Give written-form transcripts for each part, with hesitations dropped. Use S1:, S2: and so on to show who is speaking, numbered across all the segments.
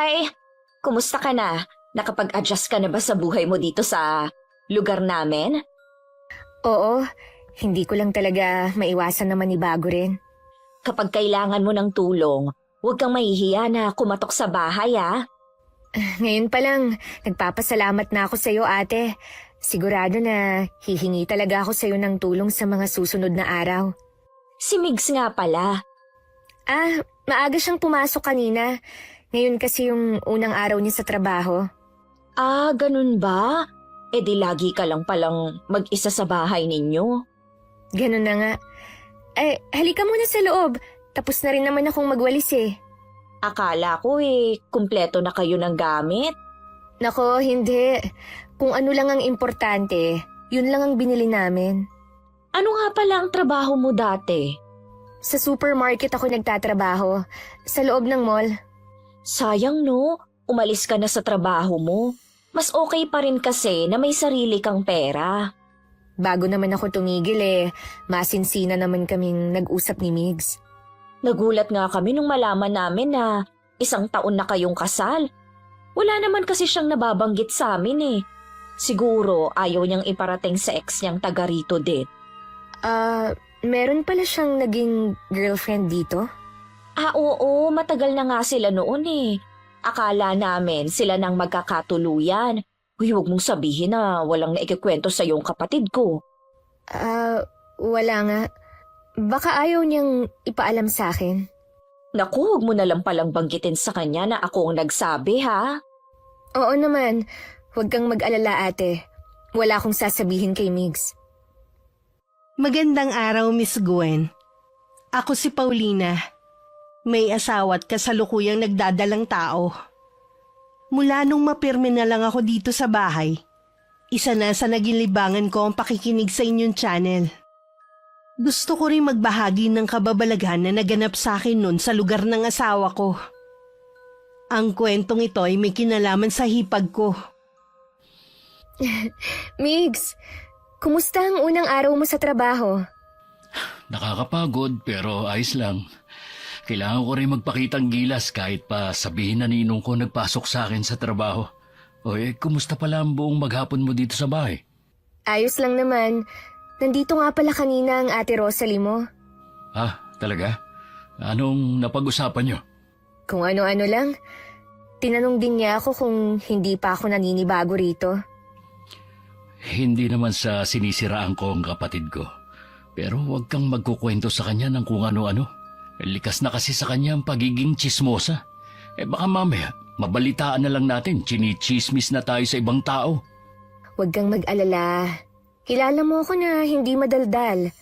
S1: Hi! Kumusta ka na? Nakapag-adjust ka na ba sa buhay mo dito sa lugar namin?
S2: Oo, hindi ko lang talaga maiwasan naman ibago rin.
S1: Kapag kailangan mo ng tulong, huwag kang mahihiya na kumatok sa bahay
S2: Ngayon pa lang, nagpapasalamat na ako sa iyo, ate. Sigurado na hihingi talaga ako sa iyo ng tulong sa mga susunod na araw.
S1: Si Migs nga pala.
S2: Maaga siyang pumasok kanina. Ngayon kasi yung unang araw niya sa trabaho.
S1: Ganun ba? E di lagi ka lang palang mag-isa sa bahay ninyo.
S2: Ganun na nga. Halika muna sa loob. Tapos na rin naman akong magwalis eh.
S1: Akala ko kumpleto na kayo ng gamit.
S2: Nako, hindi. Kung ano lang ang importante, yun lang ang binili namin.
S1: Ano nga pala ang trabaho mo dati?
S2: Sa supermarket ako nagtatrabaho. Sa loob ng mall.
S1: Sayang no, umalis ka na sa trabaho mo. Mas okay pa rin kasi na may sarili kang pera.
S2: Bago naman ako tumigil masinsina naman kaming nag-usap ni Migs.
S1: Nagulat nga kami nung malaman namin na 1 taon na kayong kasal. Wala naman kasi siyang nababanggit sa amin. Siguro ayaw niyang iparating sa ex niyang taga rito din.
S2: Meron pala siyang naging girlfriend dito?
S1: Oo, matagal na nga sila noon Akala namin sila nang magkakatuluyan. Huwag mong sabihin na walang naikikwento sa iyong kapatid ko.
S2: Wala nga. Baka ayaw niyang ipaalam sa akin.
S1: Naku, huwag mo na lang palang banggitin sa kanya na ako ang nagsabi, ha?
S2: Oo naman. Huwag kang mag-alala, ate. Wala akong sasabihin kay Migs.
S3: Magandang araw, Miss Gwen. Ako si Paulina. May asawa at kasalukuyang nagdadalang tao. Mula nung mapirme na lang ako dito sa bahay, isa na sa naging libangan ko ang pakikinig sa inyong channel. Gusto ko rin magbahagi ng kababalaghan na naganap sa akin noon sa lugar ng asawa ko. Ang kwentong ito ay may kinalaman sa hipag ko.
S2: Migs, kumusta ang unang araw mo sa trabaho?
S4: Nakakapagod pero ayos lang. Kailangan ko rin magpakitang gilas kahit pa sabihin na ninong ko nagpasok sa akin sa trabaho. Kumusta pala ang buong maghapon mo dito sa bahay?
S2: Ayos lang naman. Nandito nga pala kanina ang ate Rosalie mo.
S4: Talaga? Anong napag-usapan niyo?
S2: Kung ano-ano lang. Tinanong din niya ako kung hindi pa ako naninibago rito.
S4: Hindi naman sa sinisiraan ko ang kapatid ko. Pero huwag kang magkukwento sa kanya ng kung ano-ano. Likas na kasi sa kanya ang pagiging tsismosa. Baka mamaya, mabalitaan na lang natin, chinichismis na tayo sa ibang tao.
S2: Huwag kang mag-alala. Kilala mo ako na hindi madaldal.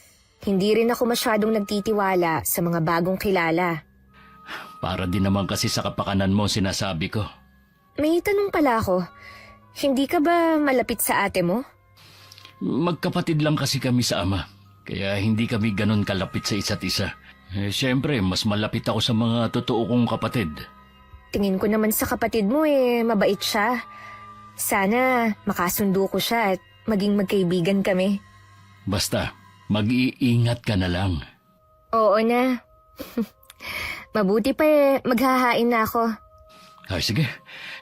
S2: Hindi rin ako masyadong nagtitiwala sa mga bagong kilala.
S4: Para din naman kasi sa kapakanan mo sinasabi ko.
S2: May tanong pala ako. Hindi ka ba malapit sa ate mo?
S4: Magkapatid lang kasi kami sa ama. Kaya hindi kami ganon kalapit sa isa't isa. Siyempre, mas malapit ako sa mga totoo kong kapatid.
S2: Tingin ko naman sa kapatid mo mabait siya. Sana makasundo ko siya at maging magkaibigan kami.
S4: Basta, mag-iingat ka na lang.
S2: Oo na. Mabuti pa maghahain na ako.
S4: Sige,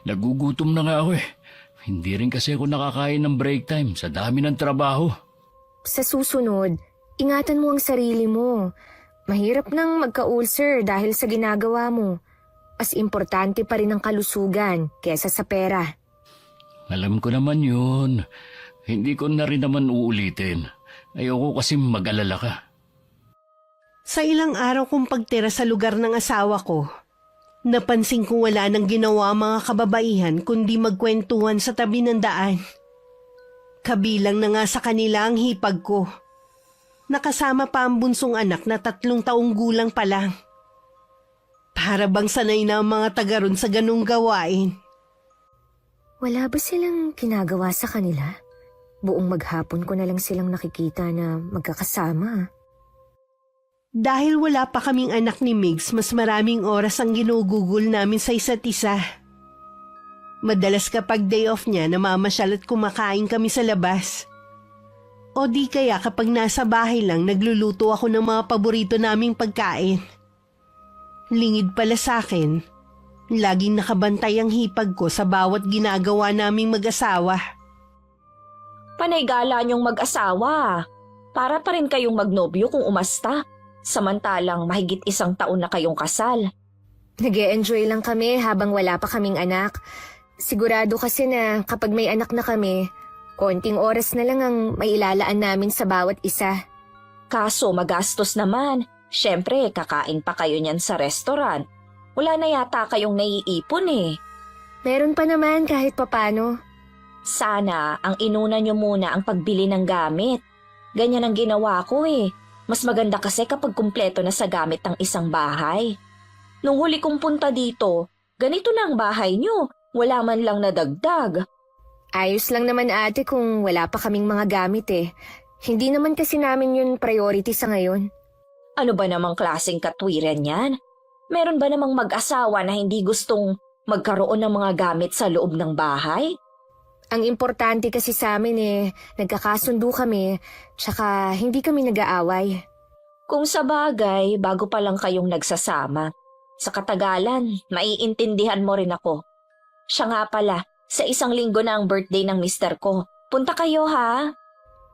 S4: nagugutom na nga ako Hindi rin kasi ako nakakain ng break time sa dami ng trabaho.
S2: Sa susunod, ingatan mo ang sarili mo. Mahirap nang magka-ulcer dahil sa ginagawa mo. Mas importante pa rin ang kalusugan kesa sa pera.
S4: Alam ko naman yun. Hindi ko na rin naman uulitin. Ayoko kasi mag-alala ka.
S3: Sa ilang araw kong pagtira sa lugar ng asawa ko, napansin kong wala nang ginawa mga kababaihan kundi magkwentuhan sa tabi ng daan. Kabilang na nga sa kanila ang hipag ko. Nakasama pa ang bunsong anak na 3 taong gulang pa lang. Para bang sanay na ang mga taga ron sa ganung gawain.
S2: Wala ba silang ginagawa sa kanila? Buong maghapon ko na lang silang nakikita na magkakasama.
S3: Dahil wala pa kaming anak ni Migs, mas maraming oras ang ginugugol namin sa isa't isa. Madalas kapag day off niya, namamasyal at kumakain kami sa labas. O di kaya kapag nasa bahay lang, nagluluto ako ng mga paborito naming pagkain. Lingid pala sa akin, Laging nakabantay ang hipag ko sa bawat ginagawa naming mag-asawa.
S1: Panay gala niyong mag-asawa. Para pa rin kayong magnobyo kung umasta. Samantalang mahigit 1 taon na kayong kasal.
S2: Nag-e-enjoy lang kami habang wala pa kaming anak. Sigurado kasi na kapag may anak na kami, konting oras na lang ang mailalaan namin sa bawat isa.
S1: Kaso magastos naman. Siyempre, kakain pa kayo niyan sa restaurant. Wala na yata kayong naiipon eh.
S2: Meron pa naman kahit papano.
S1: Sana ang inuna niyo muna ang pagbili ng gamit. Ganyan ang ginawa ko eh. Mas maganda kasi kapag kumpleto na sa gamit ang isang bahay. Nung huli kong punta dito, ganito na ang bahay niyo. Wala man lang nadagdag.
S2: Ayos lang naman ate kung wala pa kaming mga gamit eh. Hindi naman kasi namin yun priority sa ngayon.
S1: Ano ba namang klaseng katwiran yan? Meron ba namang mag-asawa na hindi gustong magkaroon ng mga gamit sa loob ng bahay?
S2: Ang importante kasi sa amin eh, nagkakasundo kami, tsaka hindi kami nag-aaway.
S1: Kung sa bagay, bago pa lang kayong nagsasama. Sa katagalan, maiintindihan mo rin ako. Siya nga pala, sa 1 linggo na ang birthday ng mister ko. Punta kayo ha?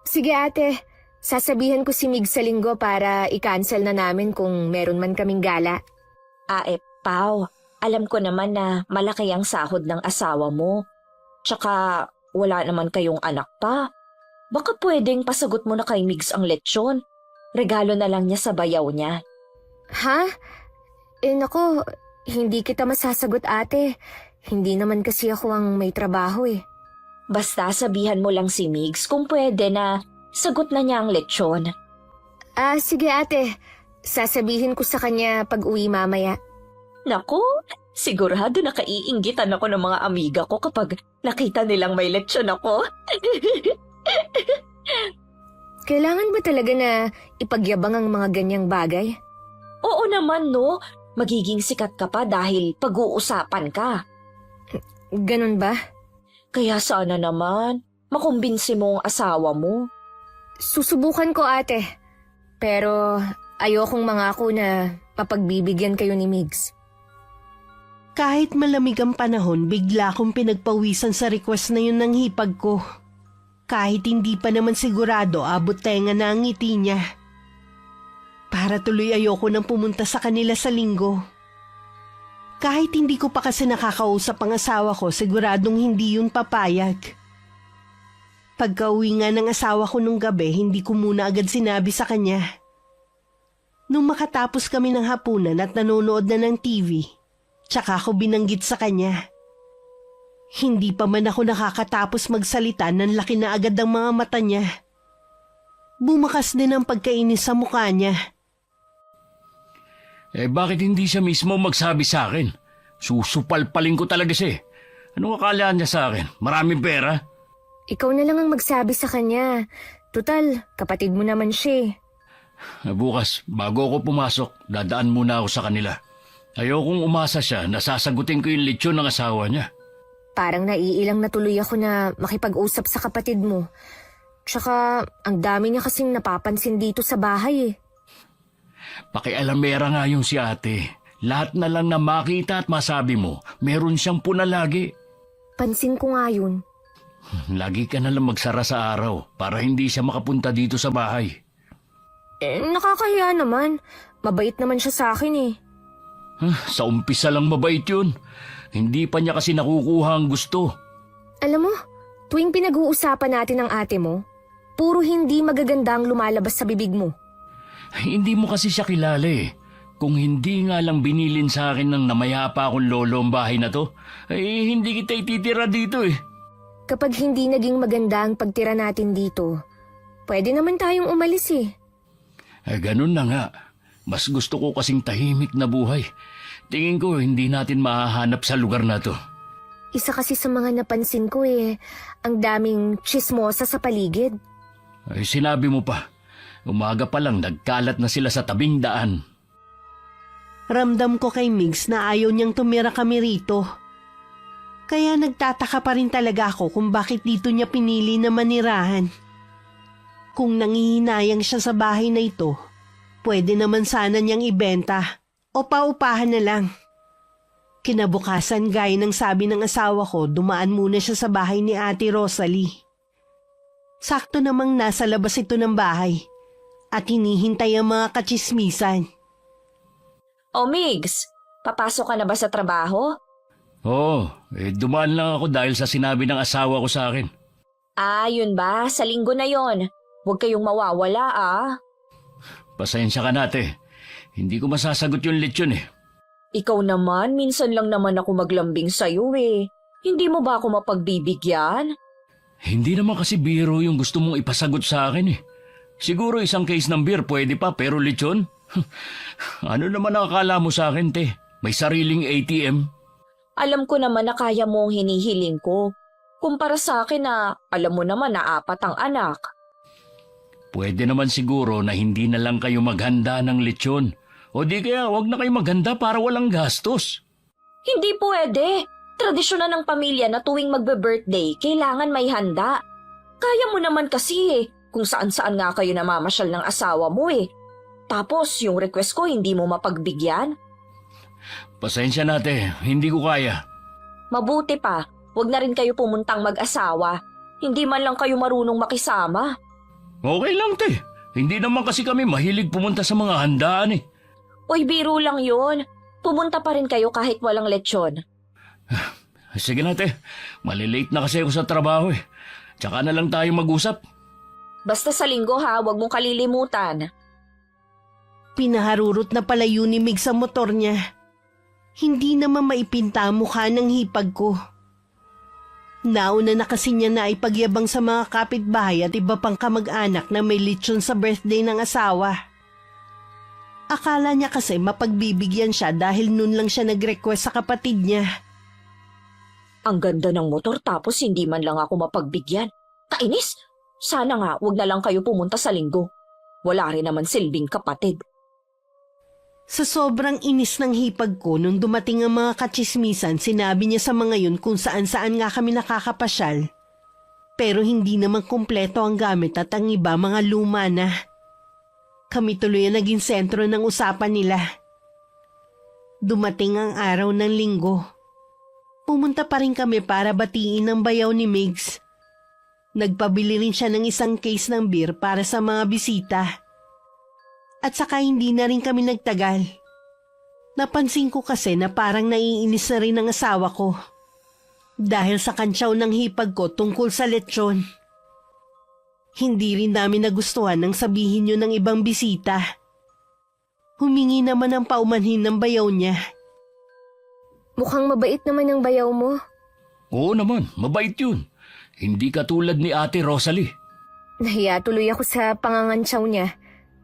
S2: Sige ate, sasabihan ko si Mig sa linggo para i-cancel na namin kung meron man kaming gala.
S1: Pao, alam ko naman na malaki ang sahod ng asawa mo. Tsaka wala naman kayong anak pa. Baka pwedeng pasagot mo na kay Migs ang lechon. Regalo na lang niya sa bayaw niya.
S2: Ha? Nako, hindi kita masasagot ate. Hindi naman kasi ako ang may trabaho eh.
S1: Basta sabihan mo lang si Migs kung pwede na sagot na niya ang lechon.
S2: Sige ate. Sasabihin ko sa kanya pag uwi mamaya.
S1: Naku, sigurado na kaiinggitan ako ng mga amiga ko kapag nakita nilang may lechon ako.
S2: Kailangan ba talaga na ipagyabang ang mga ganyang bagay?
S1: Oo naman no, magiging sikat ka pa dahil pag-uusapan ka.
S2: Ganun ba?
S1: Kaya sana naman, makumbinsi mo ang asawa mo.
S2: Susubukan ko ate. Pero ayokong mangako na mapagbibigyan kayo ni Migs.
S3: Kahit malamig ang panahon, bigla akong pinagpawisan sa request na yun ng hipag ko. Kahit hindi pa naman sigurado, abot tenga na ang ngiti niya. Para tuloy ayoko nang pumunta sa kanila sa linggo. Kahit hindi ko pa kasi nakakausap ang asawa ko, siguradong hindi yun papayag. Pagka-uwi nga ng asawa ko nung gabi, hindi ko muna agad sinabi sa kanya. Nung makatapos kami ng hapunan at nanonood na ng TV, tsaka ako binanggit sa kanya. Hindi pa man ako nakakatapos magsalita, nanlaki na agad ang mga mata niya. Bumakas din ang pagkainis sa mukha niya.
S4: Bakit hindi siya mismo magsabi sa akin? Susupalpalin ko talaga siya. Anong akala niya sa akin? Maraming pera?
S2: Ikaw na lang ang magsabi sa kanya. Tutal, kapatid mo naman siya.
S4: Bukas, bago ako pumasok, dadaan muna ako sa kanila. Ayokong umasa siya na sasagutin ko yung lechon ng asawa niya.
S2: Parang naiilang na tuloy ako na makipag-usap sa kapatid mo. Tsaka, ang dami niya kasing napapansin dito sa bahay eh.
S4: Pakialamera nga yung si ate. Lahat na lang na makita at masabi mo, meron siyang puna lagi.
S2: Pansin ko nga yun.
S4: Lagi ka na lang magsara sa araw para hindi siya makapunta dito sa bahay.
S2: Nakakahiya naman. Mabait naman siya sa akin eh.
S4: Sa umpisa lang mabait yun. Hindi pa niya kasi nakukuha ang gusto.
S2: Alam mo, tuwing pinag-uusapan natin ang ate mo, puro hindi magaganda ang lumalabas sa bibig mo.
S4: Hindi mo kasi siya kilala eh. Kung hindi nga lang binilin sa akin ng namayapa akong lolo ang bahay na to, ay hindi kita ititira dito eh.
S2: Kapag hindi naging maganda ang pagtira natin dito, pwede naman tayong umalis eh.
S4: Ganun na nga. Mas gusto ko kasing tahimik na buhay. Tingin ko hindi natin mahahanap sa lugar na to.
S2: Isa kasi sa mga napansin ko eh, ang daming chismosa sa paligid.
S4: Ay sinabi mo pa. Umaga pa lang nagkalat na sila sa tabing daan.
S3: Ramdam ko kay Migs na ayaw niyang tumira kami rito. Kaya nagtataka pa rin talaga ako kung bakit dito niya pinili na manirahan. Kung nangihinayang siya sa bahay na ito, pwede naman sana niyang ibenta o paupahan na lang. Kinabukasan, gaya ng sabi ng asawa ko, dumaan muna siya sa bahay ni Ate Rosalie. Sakto namang nasa labas ito ng bahay at hinihintay ang mga katsismisan.
S1: O Migs, papasok ka na ba sa trabaho?
S4: Oo, dumaan lang ako dahil sa sinabi ng asawa ko sa akin.
S1: Ah, yun ba? Sa linggo na yon. Huwag kayong mawawala
S4: Pasensya ka nate. Hindi ko masasagot yung lechon eh.
S1: Ikaw naman, minsan lang naman ako maglambing sa'yo eh. Hindi mo ba ako mapagbibigyan?
S4: Hindi naman kasi biro yung gusto mong ipasagot sa akin eh. Siguro isang case ng beer pwede pa pero lechon? Ano naman ang akala mo sa akin te? May sariling ATM?
S1: Alam ko naman na kaya mo ang hinihiling ko. Kumpara sa akin na alam mo naman na 4 ang anak.
S4: Pwede naman siguro na hindi na lang kayo maghanda ng lechon. O di kaya wag na kayo maghanda para walang gastos.
S1: Hindi pwede. Tradisyon na ng pamilya na tuwing magbe-birthday, kailangan may handa. Kaya mo naman kasi eh, kung saan-saan nga kayo namamasyal ng asawa mo eh. Tapos yung request ko hindi mo mapagbigyan?
S4: Pasensya nate, hindi ko kaya.
S1: Mabuti pa, wag na rin kayo pumuntang mag-asawa. Hindi man lang kayo marunong makisama.
S4: Okay lang te, hindi naman kasi kami mahilig pumunta sa mga handaan eh.
S1: Oy, biro lang yun. Pumunta pa rin kayo kahit walang lechon.
S4: Sige na te, malilate na kasi ako sa trabaho eh. Tsaka na lang tayo mag-usap.
S1: Basta sa linggo ha, wag mong kalilimutan.
S3: Pinaharurot na pala yun ni Mig sa motor niya. Hindi naman maipinta ang mukha ng hipag ko. Nauna na kasi niya na ipagyabang sa mga kapitbahay at iba pang kamag-anak na may lechon sa birthday ng asawa. Akala niya kasi mapagbibigyan siya dahil nun lang siya nag-request sa kapatid niya.
S1: Ang ganda ng motor tapos hindi man lang ako mapagbigyan. Kainis! Sana nga wag na lang kayo pumunta sa linggo. Wala rin naman silbing kapatid.
S3: Sa sobrang inis ng hipag ko nung dumating ang mga katsismisan, sinabi niya sa mga yun kung saan-saan nga kami nakakapasyal. Pero hindi naman kumpleto ang gamit at ang iba mga luma na. Kami tuloy ang naging sentro ng usapan nila. Dumating ang araw ng linggo. Pumunta pa rin kami para batiin ang bayaw ni Migs. Nagpabili rin siya ng isang case ng beer para sa mga bisita. At saka hindi na rin kami nagtagal. Napansin ko kasi na parang naiinis na rin ang asawa ko. Dahil sa kantsaw ng hipag ko tungkol sa lechon. Hindi rin namin nagustuhan nang sabihin yun ng ibang bisita. Humingi naman ng paumanhin ng bayaw niya.
S2: Mukhang mabait naman ang bayaw mo.
S4: Oo naman, mabait yun. Hindi katulad ni Ate Rosalie.
S2: Nahiya tuloy ako sa pangangantsaw niya.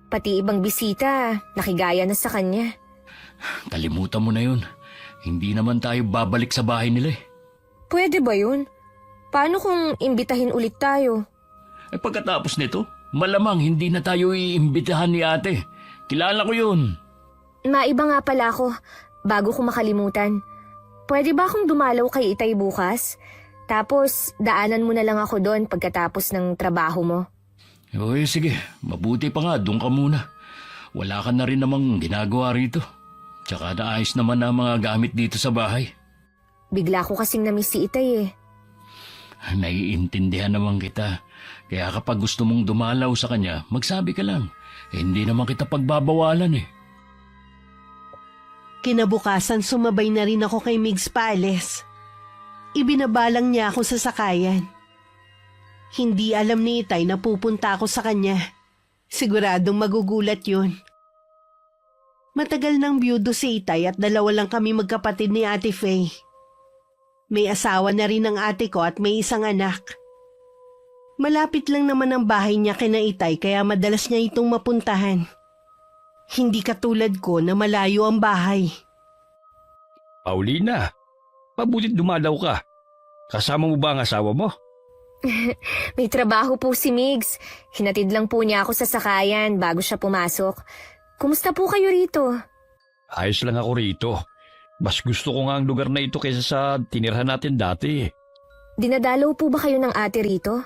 S2: Pati ibang bisita, nakigaya na sa kanya.
S4: Kalimutan mo na yun. Hindi naman tayo babalik sa bahay nila eh.
S2: Pwede ba yun? Paano kung imbitahin ulit tayo?
S4: Pagkatapos nito, malamang hindi na tayo iimbitahan ni ate. Kilala ko yun.
S2: Maiba nga pala ako, bago ko makalimutan. Pwede ba akong dumalaw kay Itay bukas? Tapos, daanan mo na lang ako doon pagkatapos ng trabaho mo.
S4: Oy, sige. Mabuti pa nga, doon ka muna. Wala ka na rin namang ginagawa rito. Tsaka naayos naman ang mga gamit dito sa bahay.
S2: Bigla ko kasing namiss si Itay eh.
S4: Naiintindihan naman kita. Kaya kapag gusto mong dumalaw sa kanya, magsabi ka lang. Hindi naman kita pagbabawalan eh.
S3: Kinabukasan sumabay na rin ako kay Migs Palace. Ibinabalang niya ako sa sakayan. Hindi alam ni Itay na pupunta ako sa kanya. Siguradong magugulat yun. Matagal nang byudo si Itay at 2 lang kami magkapatid ni Ate Faye. May asawa na rin ang ate ko at may isang anak. Malapit lang naman ang bahay niya kina Itay kaya madalas niya itong mapuntahan. Hindi katulad ko na malayo ang bahay.
S5: Paulina, mabutit dumalaw ka. Kasama mo ba ang asawa mo?
S2: May trabaho po si Migs. Hinatid lang po niya ako sa sakayan bago siya pumasok. Kumusta po kayo rito?
S5: Ayos lang ako rito. Mas gusto ko nga ang lugar na ito kaysa sa tinirhan natin dati.
S2: Dinadalaw po ba kayo ng ate rito?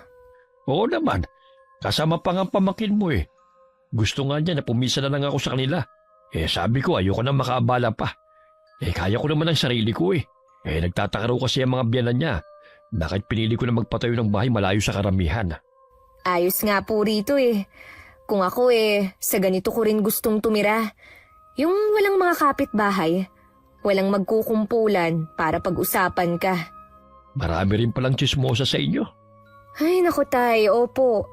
S5: Oo naman. Kasama pa nga ang pamangkin mo eh. Gusto nga niya na pumisa na lang ako sa kanila. Sabi ko ayoko na makaabala pa. Kaya ko naman ang sarili ko eh. Nagtataka raw kasi ang mga biyanan niya. Bakit pinili ko na magpatayo ng bahay malayo sa karamihan?
S2: Ayos nga po rito eh. Kung ako sa ganito ko rin gustong tumira. Yung walang mga kapitbahay, walang magkukumpulan para pag-usapan ka.
S5: Marami rin palang chismosa sa inyo.
S2: Ay naku tay, opo.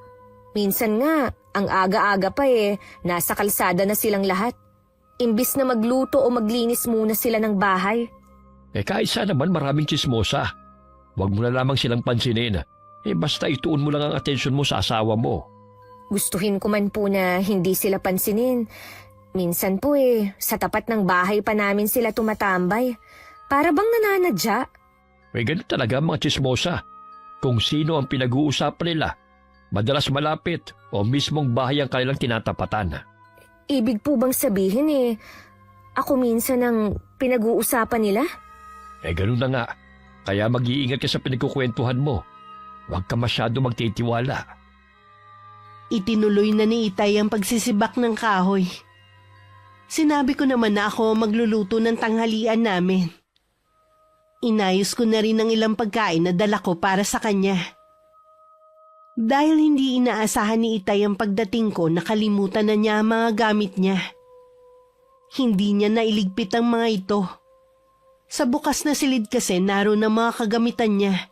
S2: Minsan nga, ang aga-aga pa nasa kalsada na silang lahat. Imbis na magluto o maglinis muna sila ng bahay.
S5: Kahit saan naman maraming chismosa. Huwag mo na lamang silang pansinin. Basta ituon mo lang ang atensyon mo sa asawa mo.
S2: Gustuhin ko man po na hindi sila pansinin. Minsan po sa tapat ng bahay pa namin sila tumatambay. Para bang nananadya.
S5: Ganun talaga ang mga chismosa. Kung sino ang pinag-uusapan nila, madalas malapit o mismong bahay ang kanilang tinatapatan.
S2: Ibig po bang sabihin ako minsan ang pinag-uusapan nila?
S5: Ganun na nga. Kaya mag-iingat ka sa pinagkukwentuhan mo. Huwag ka masyado magtitiwala.
S3: Itinuloy na ni Itay ang pagsisibak ng kahoy. Sinabi ko naman na ako magluluto ng tanghalian namin. Inayos ko na rin ang ilang pagkain na dala ko para sa kanya. Dahil hindi inaasahan ni Itay ang pagdating ko, nakalimutan na niya ang mga gamit niya. Hindi niya nailigpit ang mga ito. Sa bukas na silid kasi naroon ang mga kagamitan niya.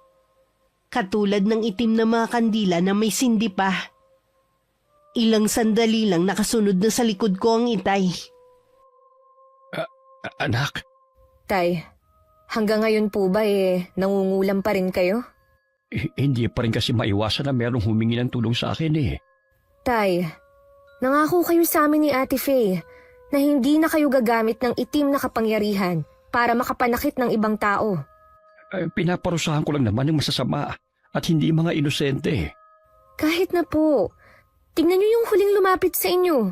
S3: Katulad ng itim na mga kandila na may sindi pa. Ilang sandali lang nakasunod na sa likod ko ang Itay.
S5: Anak,
S2: Tay, hanggang ngayon po ba nangungulam pa rin kayo?
S5: hindi pa rin kasi maiwasan na merong humingi ng tulong sa akin eh.
S2: Tay, nangako kayo sa amin ni Ate Faye na hindi na kayo gagamit ng itim na kapangyarihan para makapanakit ng ibang tao.
S5: Pinaparusahan ko lang naman yung masasama at hindi mga inosente.
S2: Kahit na po, tingnan niyo yung huling lumapit sa inyo.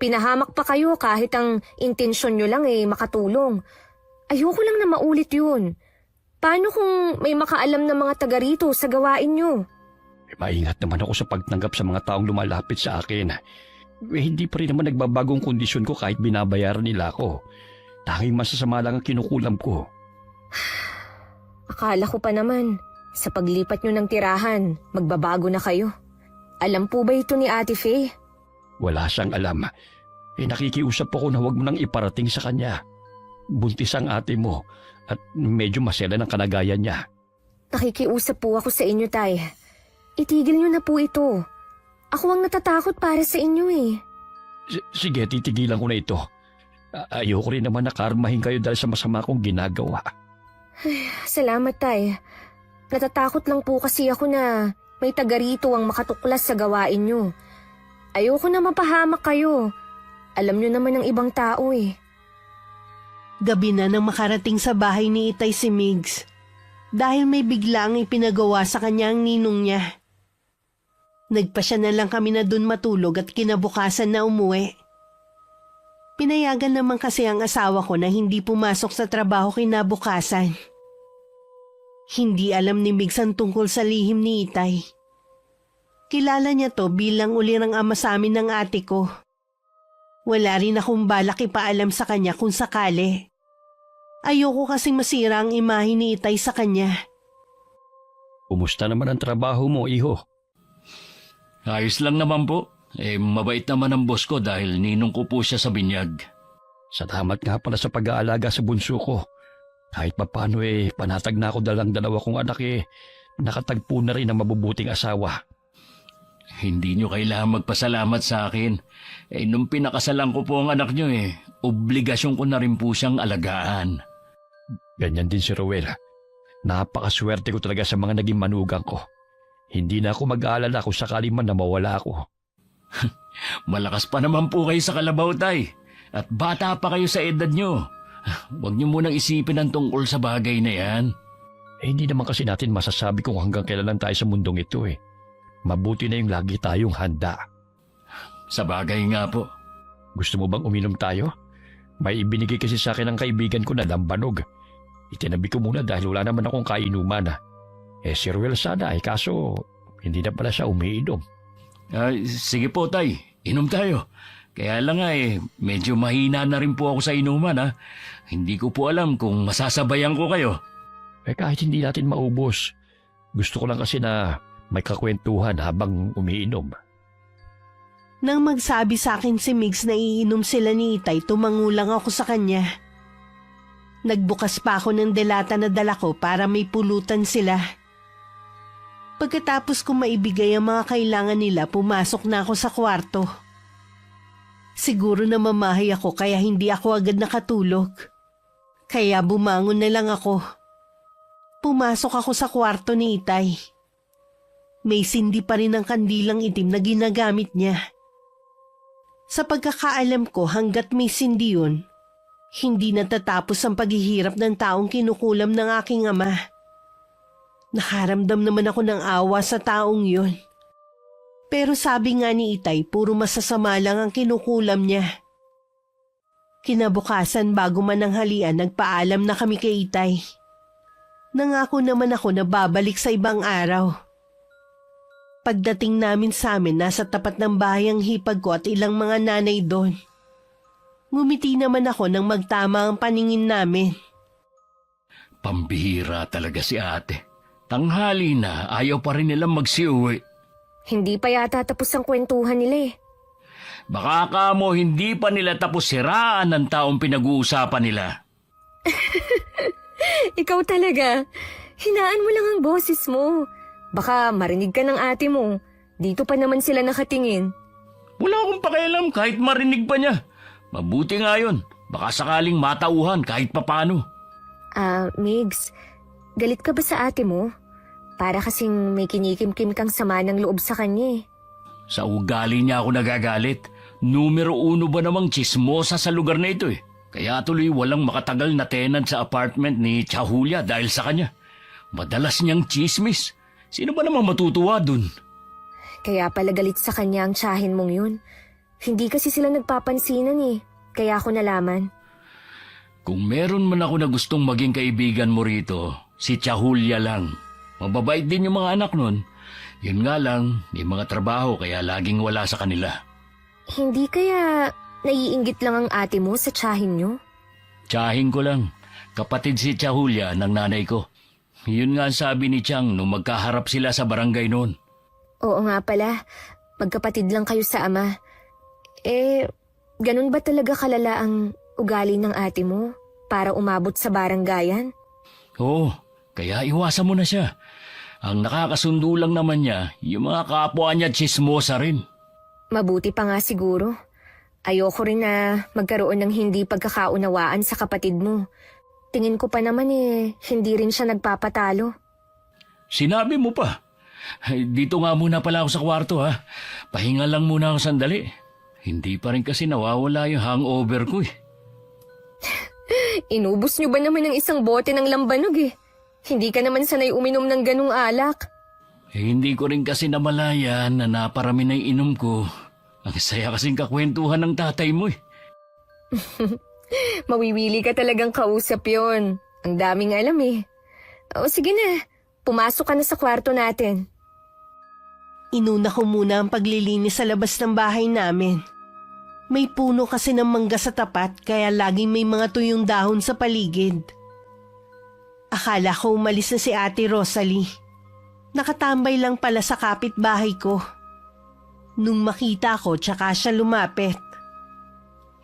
S2: Pinahamak pa kayo kahit ang intensyon nyo lang makatulong. Ayoko lang na maulit yun. Paano kung may makaalam ng mga taga rito sa gawain nyo?
S5: Maingat naman ako sa pagtanggap sa mga taong lumalapit sa akin. Hindi pa rin naman nagbabagong kondisyon ko kahit binabayaran nila ako. Tanging masasama lang ang kinukulam ko.
S2: Akala ko pa naman, sa paglipat nyo ng tirahan, magbabago na kayo. Alam po ba ito ni Ate Faye?
S5: Wala siyang alam. Nakikiusap ako na huwag mo nang iparating sa kanya. Buntis ang ate mo at medyo masela ng kalagayan niya.
S2: Nakikiusap po ako sa inyo, Tay. Itigil nyo na po ito. Ako ang natatakot para sa inyo
S5: Sige, titigilan ko na ito. Ayoko rin naman na karmahin kayo dahil sa masama kong ginagawa.
S2: Salamat, Tay. Natatakot lang po kasi ako na may taga rito ang makatuklas sa gawain nyo. Ayoko na mapahamak kayo. Alam nyo naman ng ibang tao
S3: Gabi na nang makarating sa bahay ni Itay si Migs. Dahil may biglang ipinagawa sa kanya ang ninong niya. Nagpasya na lang kami na dun matulog at kinabukasan na umuwi. Pinayagan naman kasi ang asawa ko na hindi pumasok sa trabaho kinabukasan. Hindi alam ni Migs ang tungkol sa lihim ni Itay. Kilala niya to bilang ulirang ama sa amin ng ate ko. Wala rin akong balak ipaalam sa kanya kung sakali. Ayoko kasing masira ang imahe ni Itay sa kanya.
S5: Kumusta naman ang trabaho mo, iho?
S4: Ayos lang naman po. Mabait naman ang boss ko dahil ninong ko po siya sa binyag.
S5: Salamat nga pala sa pag-aalaga sa bunso ko. Kahit papaano panatag na ako dalawa kong anak nakatagpo na rin ang mabubuting asawa.
S4: Hindi nyo kailangan magpasalamat sa akin. Nung pinakasalan ko po ang anak nyo obligasyon ko na rin po siyang alagaan.
S5: Ganyan din si Rowel. Napakaswerte ko talaga sa mga naging manugang ko. Hindi na ako mag-aalala kung sakali man na mawala ako.
S4: Malakas pa naman po kayo sa kalabaw, Tay. At bata pa kayo sa edad nyo. Huwag nyo munang isipin ang tungkol sa bagay na yan.
S5: Hindi naman kasi natin masasabi kung hanggang kailan lang tayo sa mundong ito Mabuti na yung lagi tayong handa.
S4: Sa bagay nga po.
S5: Gusto mo bang uminom tayo? May ibinigay kasi sa akin ng kaibigan ko na lambanog. Itinabi ko muna dahil wala naman akong kainuman. Si Ruel sana kaso hindi na pala siya umiinom.
S4: Sige po, Tay. Inom tayo. Kaya lang nga medyo mahina na rin po ako sa inuman ha. Hindi ko po alam kung masasabayan ko kayo.
S5: Kahit hindi natin maubos, gusto ko lang kasi na may kakwentuhan habang umiinom.
S3: Nang magsabi sa akin si Migs na iinom sila ni Itay, tumangulang ako sa kanya. Nagbukas pa ako ng delata na dala ko para may pulutan sila. Pagkatapos ko maibigay ang mga kailangan nila, pumasok na ako sa kwarto. Siguro na mamahay ako kaya hindi ako agad nakatulog. Kaya bumangon na lang ako. Pumasok ako sa kwarto ni Itay. May sindi pa rin ang kandilang itim na ginagamit niya. Sa pagkakaalam ko, hanggat may sindi yun, hindi natatapos ang paghihirap ng taong kinukulam ng aking ama. Nakaramdam naman ako ng awa sa taong yun. Pero sabi nga ni Itay, puro masasama lang ang kinukulam niya. Kinabukasan bago mananghalian, nagpaalam na kami kay Itay. Nangako naman ako na babalik sa ibang araw. Pagdating namin sa amin, nasa tapat ng bahay ang hipag ko at ilang mga nanay doon. Ngumiti naman ako nang magtama ang paningin namin.
S4: Pambihira talaga si ate. Tanghali na, ayaw pa rin nilang magsiuwi.
S2: Hindi pa yata tapos ang kwentuhan nila eh.
S4: Baka kamo hindi pa nila tapos siraan ng taong pinag-uusapan nila.
S2: Ikaw talaga. Hinaan mo lang ang boses mo. Baka marinig ka ng ate mo. Dito pa naman sila nakatingin.
S4: Wala akong pakialam kahit marinig pa niya. Mabuti nga yun. Baka sakaling matauhan kahit papano.
S2: Migs, galit ka ba sa ate mo? Para kasing may kinikim-kim kang sama ng loob sa kanya eh.
S4: Sa ugali niya ako nagagalit. Numero 1 ba namang chismosa sa lugar na ito eh. Kaya tuloy walang makatagal na tenant sa apartment ni Chahulia dahil sa kanya. Madalas niyang chismis. Sino ba namang matutuwa dun?
S2: Kaya pala galit sa kanya ang tiyahin mong yun. Hindi kasi sila nagpapansinan eh. Kaya ako nalaman.
S4: Kung meron man ako na gustong maging kaibigan mo rito, si Chahulia lang. Mababait din yung mga anak nun. Yun nga lang, may mga trabaho kaya laging wala sa kanila.
S2: Hindi kaya naiinggit lang ang ate mo sa tiyahin nyo?
S4: Tiyahin ko lang. Kapatid si Chahulia ng nanay ko. Yun nga ang sabi ni Chang nung magkaharap sila sa barangay noon.
S2: Oo nga pala. Magkapatid lang kayo sa ama. Ganun ba talaga kalala ang ugali ng ate mo para umabot sa baranggayan?
S4: Oo, kaya iwasan mo na siya. Ang nakakasundo lang naman niya, yung mga kapwa niya chismosa rin.
S2: Mabuti pa nga siguro. Ayoko rin na magkaroon ng hindi pagkakaunawaan sa kapatid mo. Tingin ko pa naman hindi rin siya nagpapatalo.
S4: Sinabi mo pa. Dito nga muna pala ako sa kwarto ha. Pahinga lang muna ako sandali. Hindi pa rin kasi nawawala yung hangover ko eh.
S2: Inubos niyo ba naman ng isang bote ng lambanog eh? Hindi ka naman sanay uminom ng ganung alak.
S4: Hindi ko rin kasi namalayan na naparami na yung inom ko. Ang saya kasing kakwentuhan ng tatay mo eh.
S2: Mawiwili ka talagang kausap yon. Ang daming alam eh. O sige na, pumasok ka na sa kwarto natin.
S3: Inuna ko muna ang paglilinis sa labas ng bahay namin. May puno kasi ng mangga sa tapat kaya laging may mga tuyong dahon sa paligid. Akala ko umalis na si Ate Rosalie. Nakatambay lang pala sa kapitbahay ko. Nung makita ko, tsaka siya lumapit.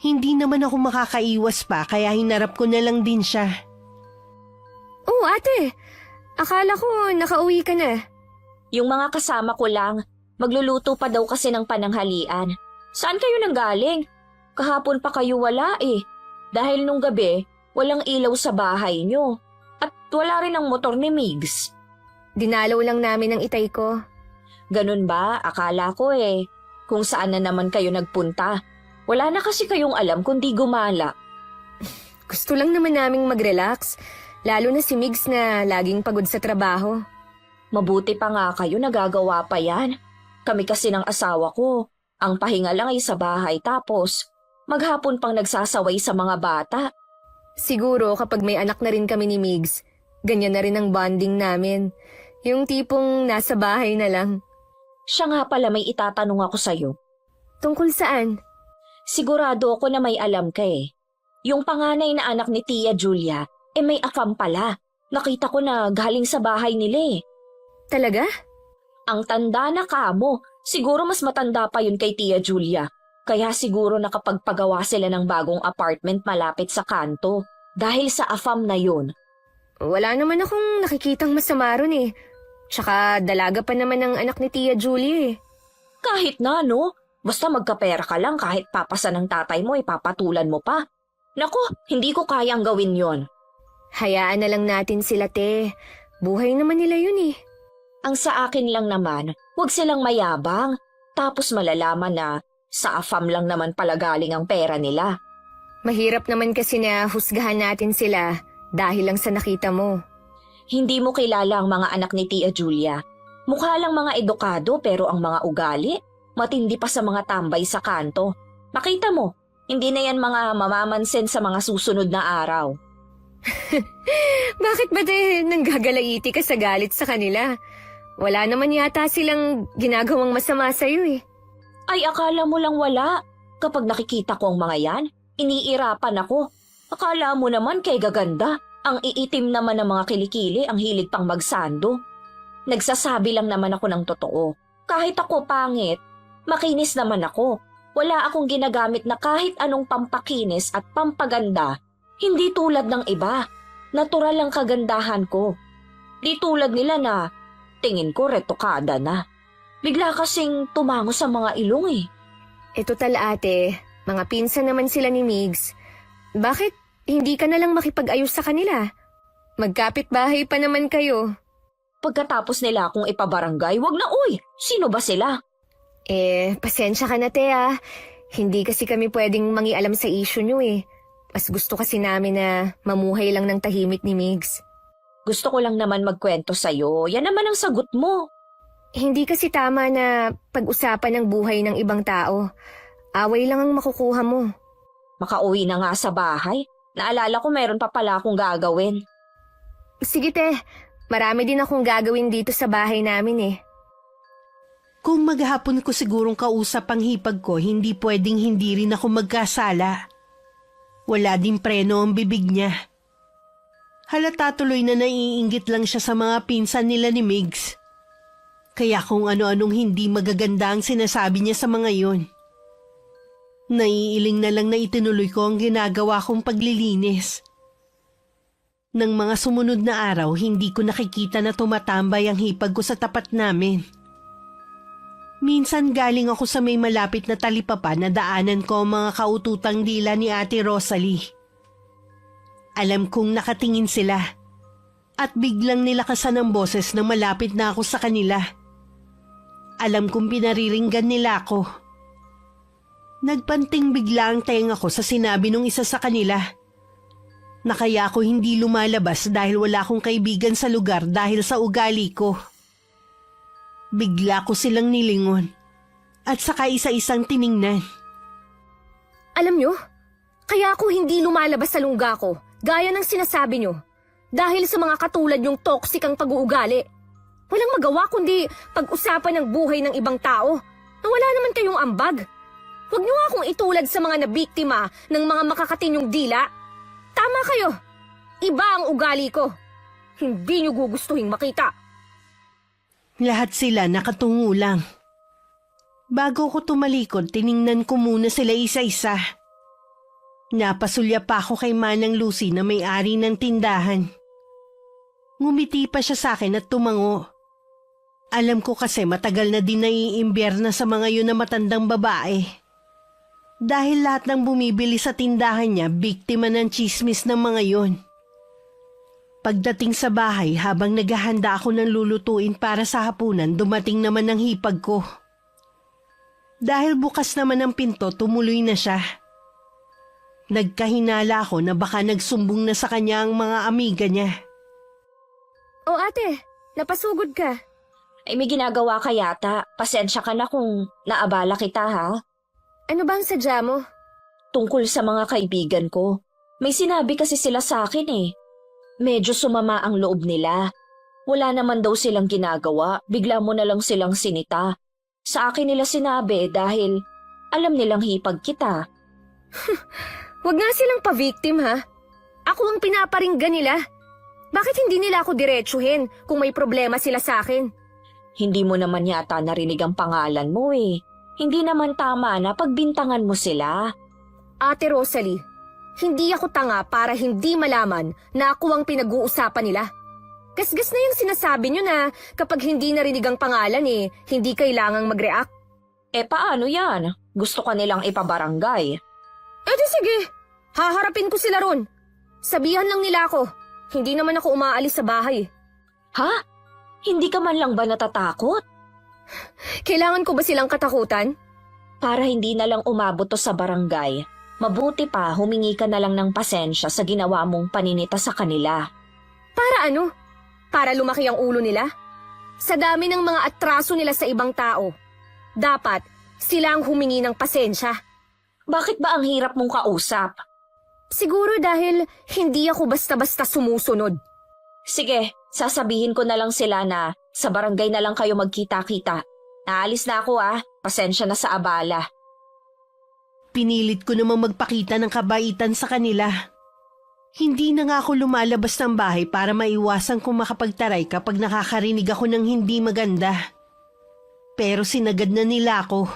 S3: Hindi naman ako makakaiwas pa kaya hinarap ko na lang din siya.
S2: Oh, ate. Akala ko nakauwi ka na.
S1: Yung mga kasama ko lang, magluluto pa daw kasi ng pananghalian. Saan kayo nanggaling? Kahapon pa kayo wala eh. Dahil nung gabi, walang ilaw sa bahay nyo. At wala rin ang motor ni Migs.
S2: Dinalaw lang namin ang itay ko.
S1: Ganun ba? Akala ko eh. Kung saan na naman kayo nagpunta. Wala na kasi kayong alam kundi gumala.
S2: Gusto lang naman naming mag-relax. Lalo na si Migs na laging pagod sa trabaho.
S1: Mabuti pa nga kayo nagagawa pa yan. Kami kasi ng asawa ko. Ang pahinga lang ay sa bahay tapos maghapon pang nagsasaway sa mga bata.
S2: Siguro kapag may anak na rin kami ni Migs, ganyan na rin ang bonding namin. Yung tipong nasa bahay na lang.
S1: Siya nga pala may itatanong ako sa'yo.
S2: Tungkol saan?
S1: Sigurado ako na may alam ka eh. Yung panganay na anak ni Tia Julia, may afam pala. Nakita ko na galing sa bahay nila eh.
S2: Talaga?
S1: Ang tanda na kamo, siguro mas matanda pa yun kay Tia Julia. Kaya siguro nakapagpagawa sila ng bagong apartment malapit sa kanto. Dahil sa afam na yun.
S2: Wala naman akong nakikitang masama ron eh. Tsaka dalaga pa naman ang anak ni Tia Julie eh.
S1: Kahit na no, basta magkapera ka lang kahit papasa ng tatay mo ipapatulan mo pa. Naku, hindi ko kayang gawin yon.
S2: Hayaan na lang natin sila, te. Buhay naman nila yun eh.
S1: Ang sa akin lang naman, huwag silang mayabang. Tapos malalaman na sa afam lang naman pala galing ang pera nila.
S2: Mahirap naman kasi na husgahan natin sila dahil lang sa nakita mo.
S1: Hindi mo kilala ang mga anak ni Tia Julia. Mukha lang mga edukado pero ang mga ugali, matindi pa sa mga tambay sa kanto. Makita mo, hindi na yan mga mamamansin sa mga susunod na araw.
S2: Bakit ba nanggagalaiti ka sa galit sa kanila? Wala naman yata silang ginagawang masama sa'yo eh.
S1: Ay, akala mo lang wala. Kapag nakikita ko ang mga yan, iniirapan ako. Akala mo naman kay gaganda. Ang iitim naman ng mga kilikili ang hilig pang magsando. Nagsasabi lang naman ako ng totoo. Kahit ako pangit, makinis naman ako. Wala akong ginagamit na kahit anong pampakinis at pampaganda. Hindi tulad ng iba. Natural ang kagandahan ko. Di tulad nila na tingin ko retokada na. Bigla kasing tumango sa mga ilong eh.
S2: Total ate, mga pinsan naman sila ni Migs. Bakit hindi ka na lang makipag-ayos sa kanila? Magkapit-bahay pa naman kayo.
S1: Pagkatapos nila akong ipabarangay, wag na uy! Sino ba sila?
S2: Pasensya ka na te ah. Hindi kasi kami pwedeng mangialam sa issue nyo eh. Mas gusto kasi namin na mamuhay lang ng tahimik ni Migs.
S1: Gusto ko lang naman magkwento sa'yo. Yan naman ang sagot mo.
S2: Hindi kasi tama na pag-usapan ng buhay ng ibang tao. Away lang ang makukuha mo.
S1: Makauwi na nga sa bahay. Naalala ko meron pa pala akong gagawin.
S2: Sige te, marami din akong gagawin dito sa bahay namin eh.
S3: Kung maghapon ko sigurong kausap ang hipag ko, hindi pwedeng hindi rin ako magkasala. Wala din preno ang bibig niya. Halata tuloy na naiinggit lang siya sa mga pinsan nila ni Migs. Kaya kung ano-anong hindi magaganda ang sinasabi niya sa mga yon. Naiiling na lang na itinuloy ko ang ginagawa kong paglilinis. Nang mga sumunod na araw, hindi ko nakikita na tumatambay ang hipag ko sa tapat namin. Minsan galing ako sa may malapit na talipapa na daanan ko ang mga kaututang dila ni Ate Rosalie. Alam kong nakatingin sila at biglang nilakasan ang boses na malapit na ako sa kanila. Alam kong pinariringgan nila ako. Nagpanting bigla ang tenga ko sa sinabi nung isa sa kanila. Na kaya ako hindi lumalabas dahil wala akong kaibigan sa lugar dahil sa ugali ko. Bigla ko silang nilingon at saka isa-isang tiningnan.
S2: Alam nyo, kaya ako hindi lumalabas sa lungga ko, gaya ng sinasabi nyo, dahil sa mga katulad yung toxic ang pag-uugali. Walang magawa kundi pag-usapan ng buhay ng ibang tao na wala naman kayong ambag. Huwag nyo akong itulad sa mga nabiktima ng mga makakatinyong dila. Tama kayo, iba ang ugali ko. Hindi nyo gugustuhin makita.
S3: Lahat sila nakatungo lang. Bago ko tumalikod, tiningnan ko muna sila isa-isa. Napasulya pa ako kay Manang Lucy na may-ari ng tindahan. Ngumiti pa siya sa akin at tumango. Alam ko kasi matagal na din naiimbierna sa mga yun na matandang babae. Dahil lahat ng bumibili sa tindahan niya, biktima ng tsismis ng mga yun. Pagdating sa bahay, habang naghahanda ako ng lulutuin para sa hapunan, dumating naman ang hipag ko. Dahil bukas naman ang pinto, tumuloy na siya. Nagkahinala ako na baka nagsumbong na sa kanya ang mga amiga niya.
S2: O ate, napasugod ka.
S1: Ay may ginagawa ka yata. Pasensya ka na kung naabala kita ha.
S2: Ano ba ang sadya mo?
S1: Tungkol sa mga kaibigan ko. May sinabi kasi sila sa akin eh. Medyo sumama ang loob nila. Wala naman daw silang ginagawa, bigla mo na lang silang sinita. Sa akin nila sinabi dahil alam nilang hipag kita.
S2: Huwag nga silang pa-victim ha. Ako ang pinaparinggan nila. Bakit hindi nila ako diretsuhin kung may problema sila sa akin?
S1: Hindi mo naman yata narinig ang pangalan mo eh. Hindi naman tama na pagbintangan mo sila.
S2: Ate Rosalie, hindi ako tanga para hindi malaman na ako ang pinag-uusapan nila. Gasgas na yung sinasabi nyo na kapag hindi narinig ang pangalan hindi kailangang mag-react.
S1: Eh paano yan? Gusto ka nilang ipabarangay.
S2: Eh di sige, haharapin ko sila ron. Sabihan lang nila ako, hindi naman ako umaalis sa bahay.
S1: Ha? Hindi ka man lang ba natatakot?
S2: Kailangan ko ba silang katakutan?
S1: Para hindi na lang umabot to sa barangay, mabuti pa humingi ka na lang ng pasensya sa ginawa mong paninita sa kanila.
S2: Para ano? Para lumaki ang ulo nila? Sa dami ng mga atraso nila sa ibang tao, dapat sila ang humingi ng pasensya.
S1: Bakit ba ang hirap mong kausap?
S2: Siguro dahil hindi ako basta-basta sumusunod.
S1: Sige, sasabihin ko na lang sila na sa barangay na lang kayo magkita-kita. Naalis na ako pasensya na sa abala.
S3: Pinilit ko namang magpakita ng kabaitan sa kanila. Hindi na nga ako lumalabas ng bahay para maiwasan kong makapagtaray kapag nakakarinig ako ng hindi maganda. Pero sinagad na nila ako.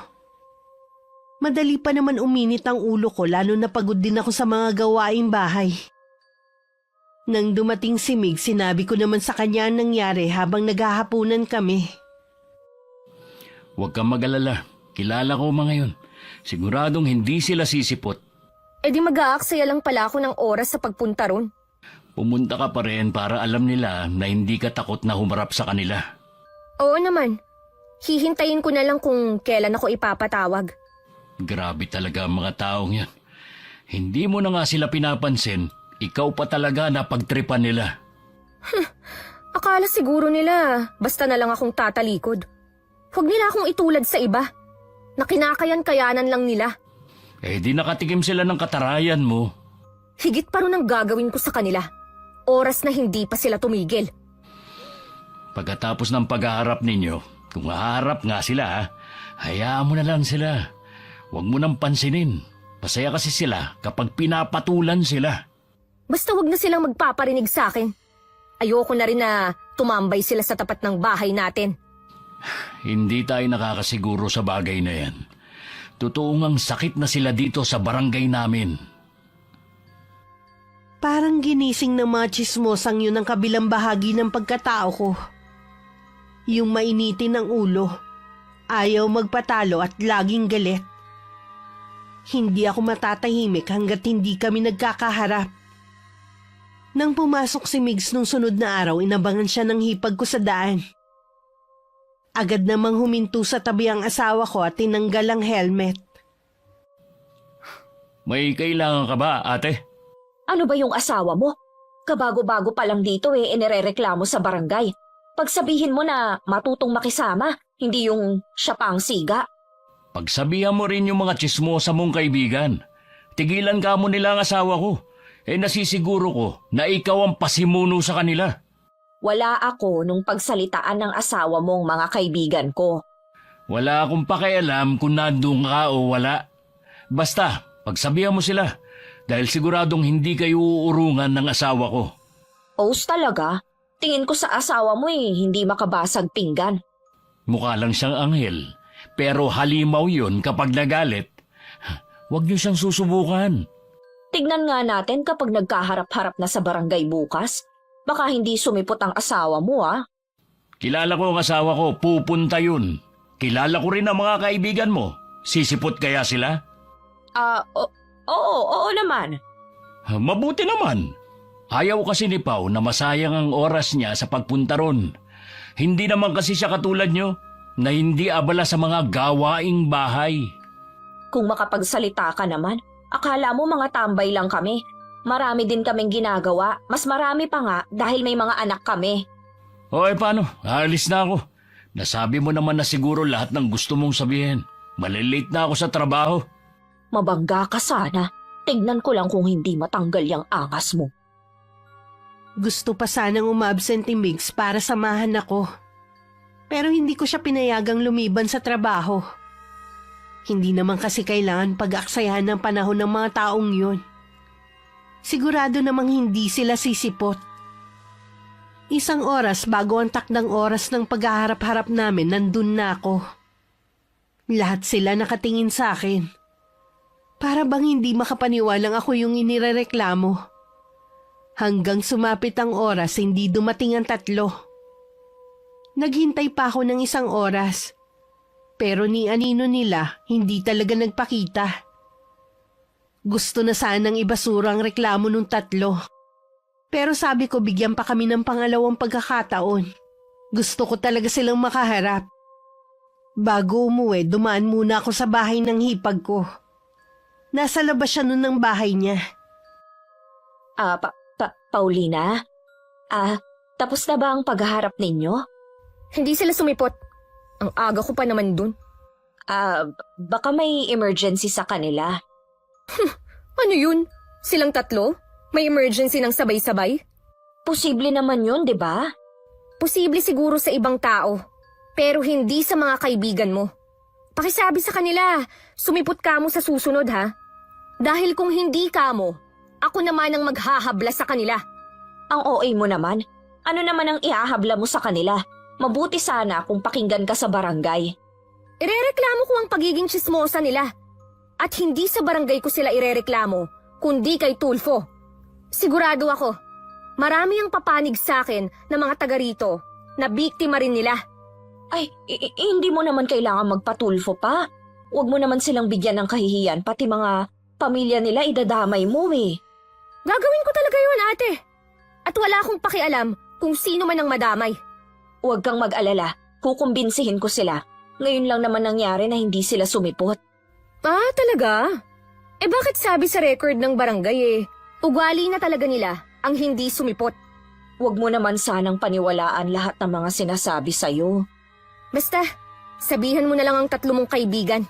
S3: Madali pa naman uminit ang ulo ko lalo na pagod din ako sa mga gawaing bahay. Nang dumating si Mig, sinabi ko naman sa kanya ang nangyari habang naghahapunan kami.
S4: Huwag kang mag-alala. Kilala ko mga yun. Siguradong hindi sila sisipot.
S2: E di mag-aaksaya lang pala ako ng oras sa pagpunta ron.
S4: Pumunta ka pa rin para alam nila na hindi ka takot na humarap sa kanila.
S2: Oo naman. Hihintayin ko na lang kung kailan ako ipapatawag.
S4: Grabe talaga ang mga taong yan. Hindi mo na nga sila pinapansin, ikaw pa talaga napagtripan nila.
S2: Akala siguro nila basta na lang akong tatalikod. Huwag nila akong itulad sa iba. Na kinakayan-kayanan lang nila.
S4: Eh di nakatikim sila ng katarayan mo.
S2: Higit pa rin ang gagawin ko sa kanila. Oras na hindi pa sila tumigil.
S4: Pagkatapos ng paghaharap ninyo, kung haharap nga sila, hayaan mo na lang sila. Huwag mo nang pansinin. Masaya kasi sila kapag pinapatulan sila.
S2: Basta wag na silang magpaparinig sa akin. Ayoko na rin na tumambay sila sa tapat ng bahay natin.
S4: Hindi tayo nakakasiguro sa bagay na yan. Totoo ngang sakit na sila dito sa barangay namin.
S3: Parang ginising ng mga tsismosang yun ang kabilang bahagi ng pagkatao ko. Yung mainitin ng ulo, ayaw magpatalo at laging galit. Hindi ako matatahimik hanggat hindi kami nagkakaharap. Nang pumasok si Migs nung sunod na araw, inabangan siya ng hipag ko sa daan. Agad namang huminto sa tabi ang asawa ko at tinanggal ang helmet.
S4: May kailangan ka ba, ate?
S1: Ano ba yung asawa mo? Kabago-bago pa lang dito inirereklamo sa barangay. Pagsabihin mo na matutong makisama, hindi yung siya pa ang siga.
S4: Pagsabihan mo rin yung mga tsismosa mong kaibigan. Tigilan ka mo nila ang asawa ko. Nasisiguro ko na ikaw ang pasimuno sa kanila.
S1: Wala ako nung pagsalitaan ng asawa mong mga kaibigan ko.
S4: Wala akong pakialam kung nandun ka o wala. Basta, pagsabihan mo sila. Dahil siguradong hindi kayo uurungan ng asawa ko.
S1: Os talaga? Tingin ko sa asawa mo hindi makabasag pinggan.
S4: Mukha lang siyang anghel. Pero halimaw yun kapag nagalit. Huwag niyo siyang susubukan.
S1: Tignan nga natin kapag nagkaharap-harap na sa barangay bukas. Baka hindi sumipot ang asawa mo
S4: Kilala ko ang asawa ko, pupunta yun. Kilala ko rin ang mga kaibigan mo. Sisipot kaya sila?
S1: Oo naman.
S4: Mabuti naman. Ayaw kasi ni Pao na masayang ang oras niya sa pagpunta ron. Hindi naman kasi siya katulad nyo na hindi abala sa mga gawaing bahay.
S1: Kung makapagsalita ka naman, akala mo mga tambay lang kami. Marami din kaming ginagawa. Mas marami pa nga dahil may mga anak kami.
S4: Paano? Alis na ako. Nasabi mo naman na siguro lahat ng gusto mong sabihin. Malilate na ako sa trabaho.
S1: Mabangga ka sana. Tignan ko lang kung hindi matanggal yung angas mo.
S3: Gusto pa sanang umabsent ni Migs para samahan ako. Pero hindi ko siya pinayagang lumiban sa trabaho. Hindi naman kasi kailangan pag-aksayahan ng panahon ng mga taong yun. Sigurado namang hindi sila sisipot. Isang oras bago ang takdang oras ng paghaharap-harap namin, nandun na ako. Lahat sila nakatingin sa akin. Para bang hindi makapaniwalang ako yung inirereklamo. Hanggang sumapit ang oras, hindi dumating ang 3. Naghintay pa ako ng 1 oras. Pero ni anino nila, hindi talaga nagpakita. Gusto na sanang ibasura ang reklamo nung 3. Pero sabi ko bigyan pa kami ng pangalawang pagkakataon. Gusto ko talaga silang makaharap. Bago umuwi, dumaan muna ako sa bahay ng hipag ko. Nasa labas siya nun ng bahay niya.
S1: Paulina? Tapos na ba ang paghaharap ninyo?
S2: Hindi sila sumipot. Ang aga ko pa naman dun.
S1: Baka may emergency sa kanila.
S2: Ano yun? Silang 3? May emergency ng sabay-sabay?
S1: Posible naman yun, di ba?
S2: Posible siguro sa ibang tao. Pero hindi sa mga kaibigan mo. Pakisabi sa kanila, sumipot ka mo sa susunod ha. Dahil kung hindi ka mo, ako naman ang maghahabla sa kanila.
S1: Ang OA mo naman. Ano naman ang ihahabla mo sa kanila? Mabuti sana kung pakinggan ka sa barangay.
S2: Irereklamo ko ang pagiging tsismosa nila. At hindi sa barangay ko sila irereklamo, kundi kay Tulfo. Sigurado ako, marami ang papanig sa akin ng mga taga rito na biktima rin nila.
S1: Ay, hindi mo naman kailangan magpatulfo pa. Huwag mo naman silang bigyan ng kahihiyan, pati mga pamilya nila idadamay mo eh.
S2: Gagawin ko talaga yun, ate. At wala akong pakialam kung sino man ang madamay.
S1: Huwag kang mag-alala, kukumbinsihin ko sila. Ngayon lang naman nangyari na hindi sila sumipot.
S2: Talaga? Bakit sabi sa record ng barangay ugali na talaga nila ang hindi sumipot?
S1: Huwag mo naman sanang paniwalaan lahat ng mga sinasabi sa'yo.
S2: Basta, sabihan mo na lang ang 3 mong kaibigan.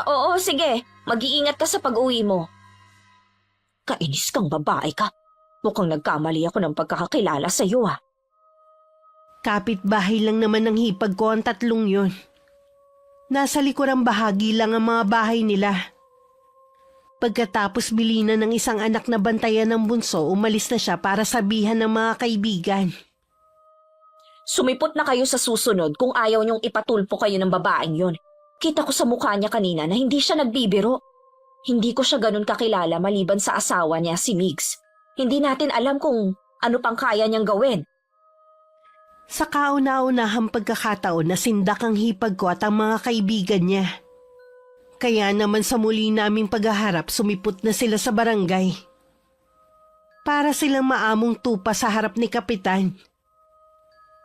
S1: Oo, sige. Mag-iingat ka sa pag-uwi mo. Kainis kang babae ka. Mukhang nagkamali ako ng pagkakakilala sa'yo
S3: Kapit-bahay lang naman ng hipag ko ang 3 yun. Nasa likurang bahagi lang ang mga bahay nila. Pagkatapos bilinan ng isang anak na bantayan ng bunso, umalis na siya para sabihan ng mga kaibigan.
S1: Sumipot na kayo sa susunod kung ayaw niyong ipatulpo kayo ng babaeng yon. Kita ko sa mukha niya kanina na hindi siya nagbibiro. Hindi ko siya ganun kakilala maliban sa asawa niya, si Migs. Hindi natin alam kung ano pang kaya niyang gawin.
S3: Sa kauna-unahang pagkakataon na sindak ang hipag ko at ang mga kaibigan niya. Kaya naman sa muli naming paghaharap, sumipot na sila sa barangay. Para silang maamong tupa sa harap ni Kapitan.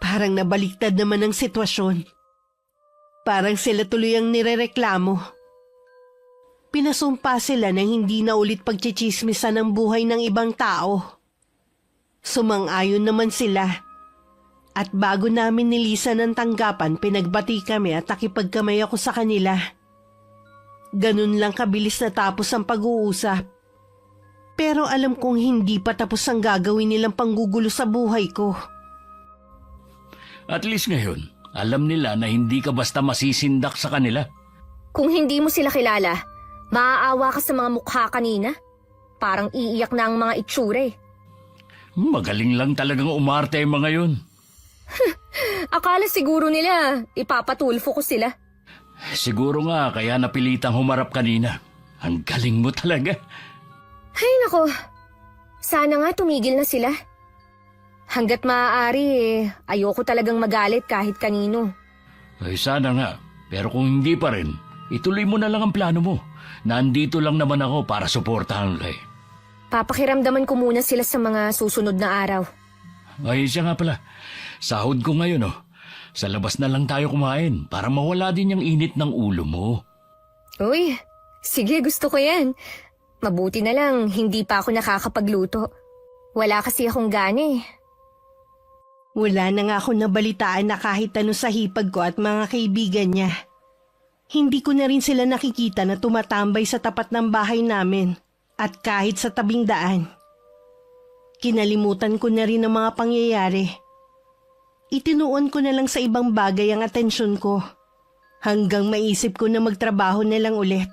S3: Parang nabaliktad naman ang sitwasyon. Parang sila tuloy ang nirereklamo. Pinasumpa sila na hindi na ulit pagchichismisan ng buhay ng ibang tao. Sumang-ayon naman sila. At bago namin nilisan ng tanggapan, pinagbati kami at nakipagkamay ako sa kanila. Ganun lang kabilis natapos ang pag-uusap. Pero alam kong hindi pa tapos ang gagawin nilang panggugulo sa buhay ko.
S4: At least ngayon, alam nila na hindi ka basta masisindak sa kanila.
S2: Kung hindi mo sila kilala, maaawa ka sa mga mukha kanina. Parang iiyak na ang mga itsura
S4: Magaling lang talagang umarte yung mga yun.
S2: Akala siguro nila, ipapatulfo ko sila.
S4: Siguro nga kaya napilitang humarap kanina. Ang galing mo talaga.
S2: Ay nako, sana nga tumigil na sila. Hanggat maaari ayoko talagang magalit kahit kanino.
S4: Ay sana nga, pero kung hindi pa rin, ituloy mo na lang ang plano mo. Nandito lang naman ako para suportahan ka
S2: Papakiramdaman ko muna sila sa mga susunod na araw.
S4: Ay siya nga pala, sahod ko ngayon Sa labas na lang tayo kumain para mawala din yung init ng ulo mo.
S2: Uy, sige gusto ko yan. Mabuti na lang hindi pa ako nakakapagluto. Wala kasi akong gana
S3: Wala na nga ako nabalitaan na kahit ano sa hipag ko at mga kaibigan niya. Hindi ko na rin sila nakikita na tumatambay sa tapat ng bahay namin at kahit sa tabing daan. Kinalimutan ko na rin ang mga pangyayari. Itinuon ko na lang sa ibang bagay ang atensyon ko. Hanggang maisip ko na magtrabaho na lang ulit.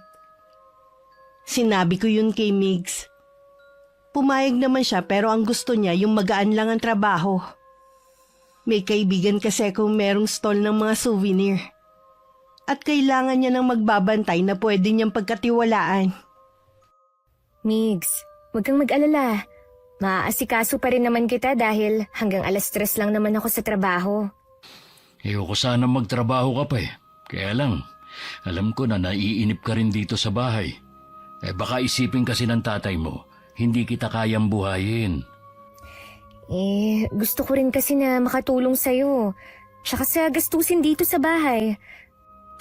S3: Sinabi ko yun kay Migs. Pumayag naman siya pero ang gusto niya yung magaan lang ang trabaho. May kaibigan kasi kung merong stall ng mga souvenir. At kailangan niya ng magbabantay na pwede niyang pagkatiwalaan.
S2: Migs, huwag kang mag-alala. Maaasikaso pa rin naman kita dahil hanggang 3:00 lang naman ako sa trabaho.
S4: Ayoko sana magtrabaho ka pa eh. Kaya lang, alam ko na naiinip ka rin dito sa bahay. Baka isipin kasi ng tatay mo, hindi kita kayang buhayin.
S2: Gusto ko rin kasi na makatulong sa'yo. Tsaka sa gastusin dito sa bahay.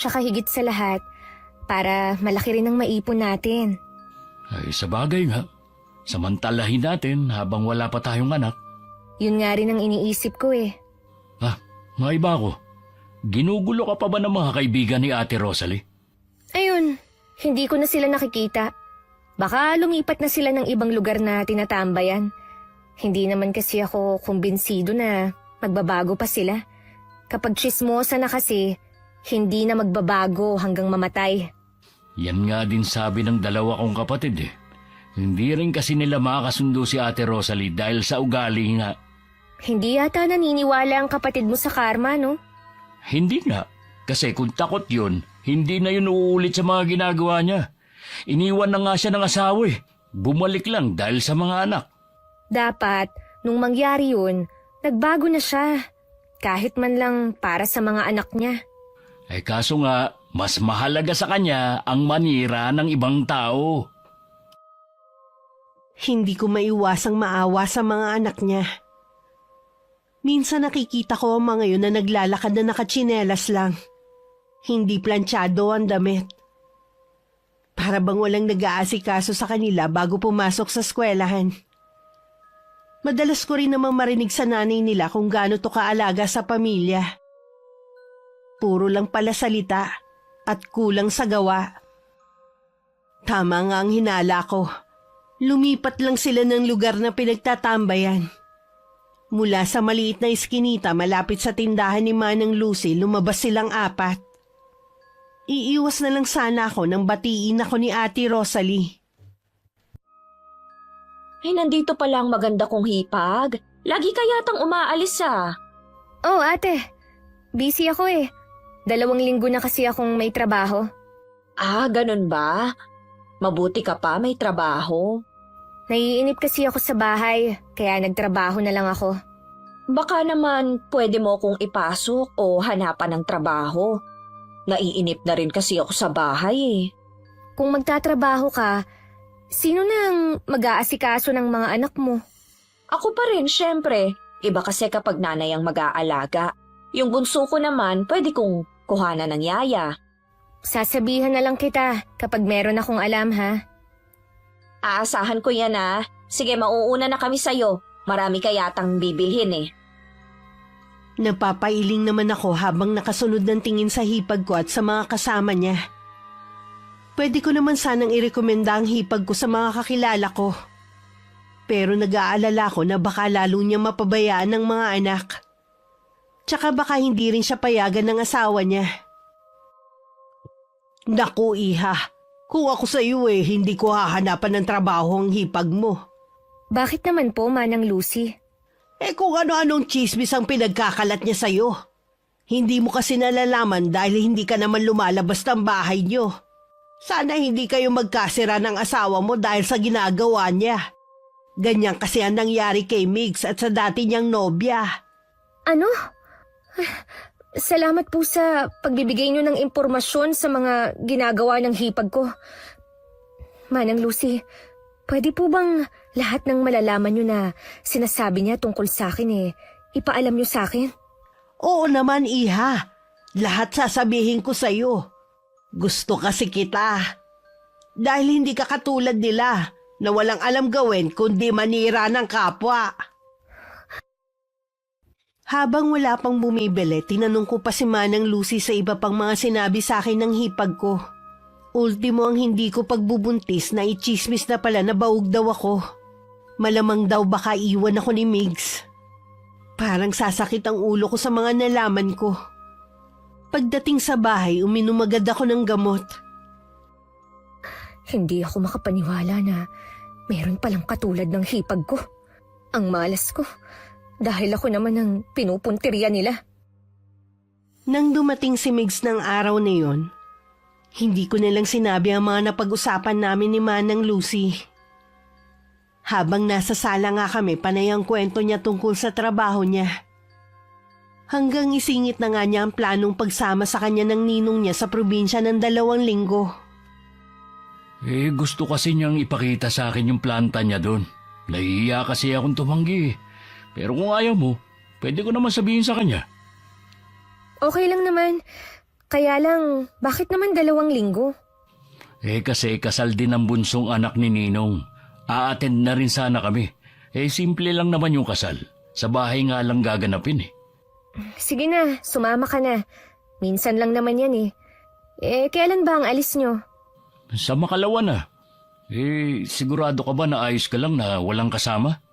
S2: Tsaka higit sa lahat, para malaki rin ang maipon natin.
S4: Ay, sa bagay nga. Samantalahin natin habang wala pa tayong anak.
S2: Yun nga rin ang iniisip ko eh.
S4: May iba ko. Ginugulo ka pa ba ng mga kaibigan ni Ate Rosalie?
S2: Ayun, hindi ko na sila nakikita. Baka lumipat na sila ng ibang lugar na tinatambayan. Hindi naman kasi ako kumbinsido na magbabago pa sila. Kapag tsismosa na kasi, hindi na magbabago hanggang mamatay.
S4: Yan nga din sabi ng dalawa kong kapatid eh. Hindi rin kasi nila makakasundo si Ate Rosalie dahil sa ugali nga.
S2: Hindi yata naniniwala ang kapatid mo sa karma, no?
S4: Hindi nga. Kasi kung takot yun, hindi na yun uulit sa mga ginagawa niya. Iniwan na nga siya ng asawa eh. Bumalik lang dahil sa mga anak.
S2: Dapat, nung mangyari yun, nagbago na siya. Kahit man lang para sa mga anak niya.
S4: Kaso nga, mas mahalaga sa kanya ang manira ng ibang tao.
S3: Hindi ko maiwasang maawa sa mga anak niya. Minsan nakikita ko ang mga yun na naglalakad na nakatsinelas lang. Hindi planchado ang damit. Para bang walang nag-aasikaso sa kanila bago pumasok sa eskwelahan. Madalas ko rin namang marinig sa nanay nila kung gaano to kaalaga sa pamilya. Puro lang pala salita at kulang sa gawa. Tama nga ang hinala ko. Lumipat lang sila ng lugar na pinagtatambayan. Mula sa maliit na iskinita malapit sa tindahan ni Manang Lucy, lumabas silang 4. Iiwas na lang sana ako nang batiin ako ni Ate Rosalie.
S1: Nandito pala ang maganda kong hipag. Lagi ka yatang umaalis ah.
S2: Oh, ate. Busy ako eh. 2 linggo na kasi akong may trabaho.
S1: Ganun ba? Mabuti ka pa, may trabaho.
S2: Naiinip kasi ako sa bahay, kaya nagtrabaho na lang ako.
S1: Baka naman pwede mo akong ipasok o hanapan ng trabaho. Naiinip na rin kasi ako sa bahay eh.
S2: Kung magtatrabaho ka, sino nang mag-aasikaso ng mga anak mo?
S1: Ako pa rin, syempre. Iba kasi kapag nanay ang mag-aalaga. Yung bunso ko naman, pwede kong kuhanan ng yaya.
S2: Sasabihan na lang kita kapag meron akong alam, ha?
S1: Aasahan ko yan ah. Sige, mauuna na kami sa'yo. Marami ka yatang bibilhin eh.
S3: Napapailing naman ako habang nakasunod ng tingin sa hipag ko at sa mga kasama niya. Pwede ko naman sanang irekomenda ang hipag ko sa mga kakilala ko. Pero nag-aalala ko na baka lalo niya mapabayaan ng mga anak. Tsaka baka hindi rin siya payagan ng asawa niya. Naku, iha. Kung ako sa iyo hindi ko hahanapan ng trabaho ang hipag mo.
S2: Bakit naman po, Manang Lucy?
S3: Kung ano-anong chismis ang pinagkakalat niya sa iyo. Hindi mo kasi nalalaman dahil hindi ka naman lumalabas ng bahay niyo. Sana hindi kayo magkasira ng asawa mo dahil sa ginagawa niya. Ganyan kasi ang nangyari kay Migs at sa dati niyang nobya.
S2: Ano? Salamat po sa pagbibigay niyo ng impormasyon sa mga ginagawa ng hipag ko. Manang Lucy, pwede po bang lahat ng malalaman niyo na sinasabi niya tungkol sa akin ipaalam niyo sa akin?
S3: Oo naman, iha. Lahat sasabihin ko sa iyo. Gusto kasi kita. Dahil hindi ka katulad nila na walang alam gawin kundi manira ng kapwa. Habang wala pang bumibili, tinanong ko pa si Manang Lucy sa iba pang mga sinabi sa akin ng hipag ko. Ultimo ang hindi ko pagbubuntis na ichismis na pala na baog daw ako. Malamang daw baka iwan ako ni Migs. Parang sasakit ang ulo ko sa mga nalaman ko. Pagdating sa bahay, uminom agad ako ng gamot.
S2: Hindi ako makapaniwala na meron palang katulad ng hipag ko. Ang malas ko. Dahil ako naman ang pinupuntirya nila.
S3: Nang dumating si Migs ng araw na yon, hindi ko nilang sinabi ang mga napag-usapan namin ni Manang Lucy. Habang nasa sala nga kami, panay ang kwento niya tungkol sa trabaho niya. Hanggang isingit na nga niya ang planong pagsama sa kanya ng ninong niya sa probinsya ng 2 linggo.
S4: Gusto kasi niyang ipakita sa akin yung planta niya doon. Nahihiya kasi akong tumanggi. Pero kung ayaw mo, pwede ko naman sabihin sa kanya.
S2: Okay lang naman. Kaya lang, bakit naman 2 linggo?
S4: Kasi kasal din ang bunsong anak ni Ninong. A-attend na rin sana kami. Simple lang naman yung kasal. Sa bahay nga lang gaganapin eh.
S2: Sige na, sumama ka na. Minsan lang naman yan eh. Kailan ba ang alis nyo?
S4: Sa makalawa na. Sigurado ka ba na ayos ka lang na walang kasama?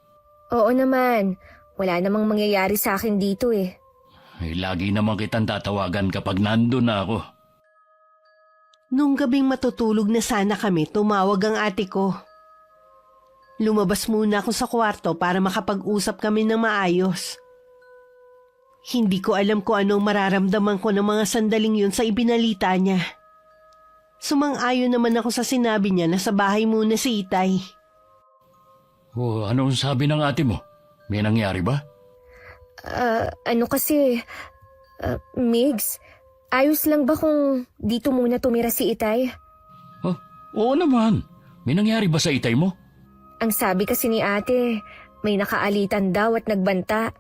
S2: Oo naman. Wala namang mangyayari sa akin dito eh.
S4: Lagi naman kitang tatawagan kapag nandun na ako.
S3: Nung gabing matutulog na sana kami, tumawag ang ate ko. Lumabas muna ako sa kwarto para makapag-usap kami ng maayos. Hindi ko alam kung anong mararamdaman ko ng mga sandaling yun sa ibinalita niya. Sumang-ayon naman ako sa sinabi niya na sa bahay muna si Itay.
S4: Anong sabi ng ate mo? May nangyari ba?
S2: Migs, ayos lang ba kung dito muna tumira si Itay?
S4: Oo naman. May nangyari ba sa itay mo?
S2: Ang sabi kasi ni ate, may nakaalitan daw at nagbanta.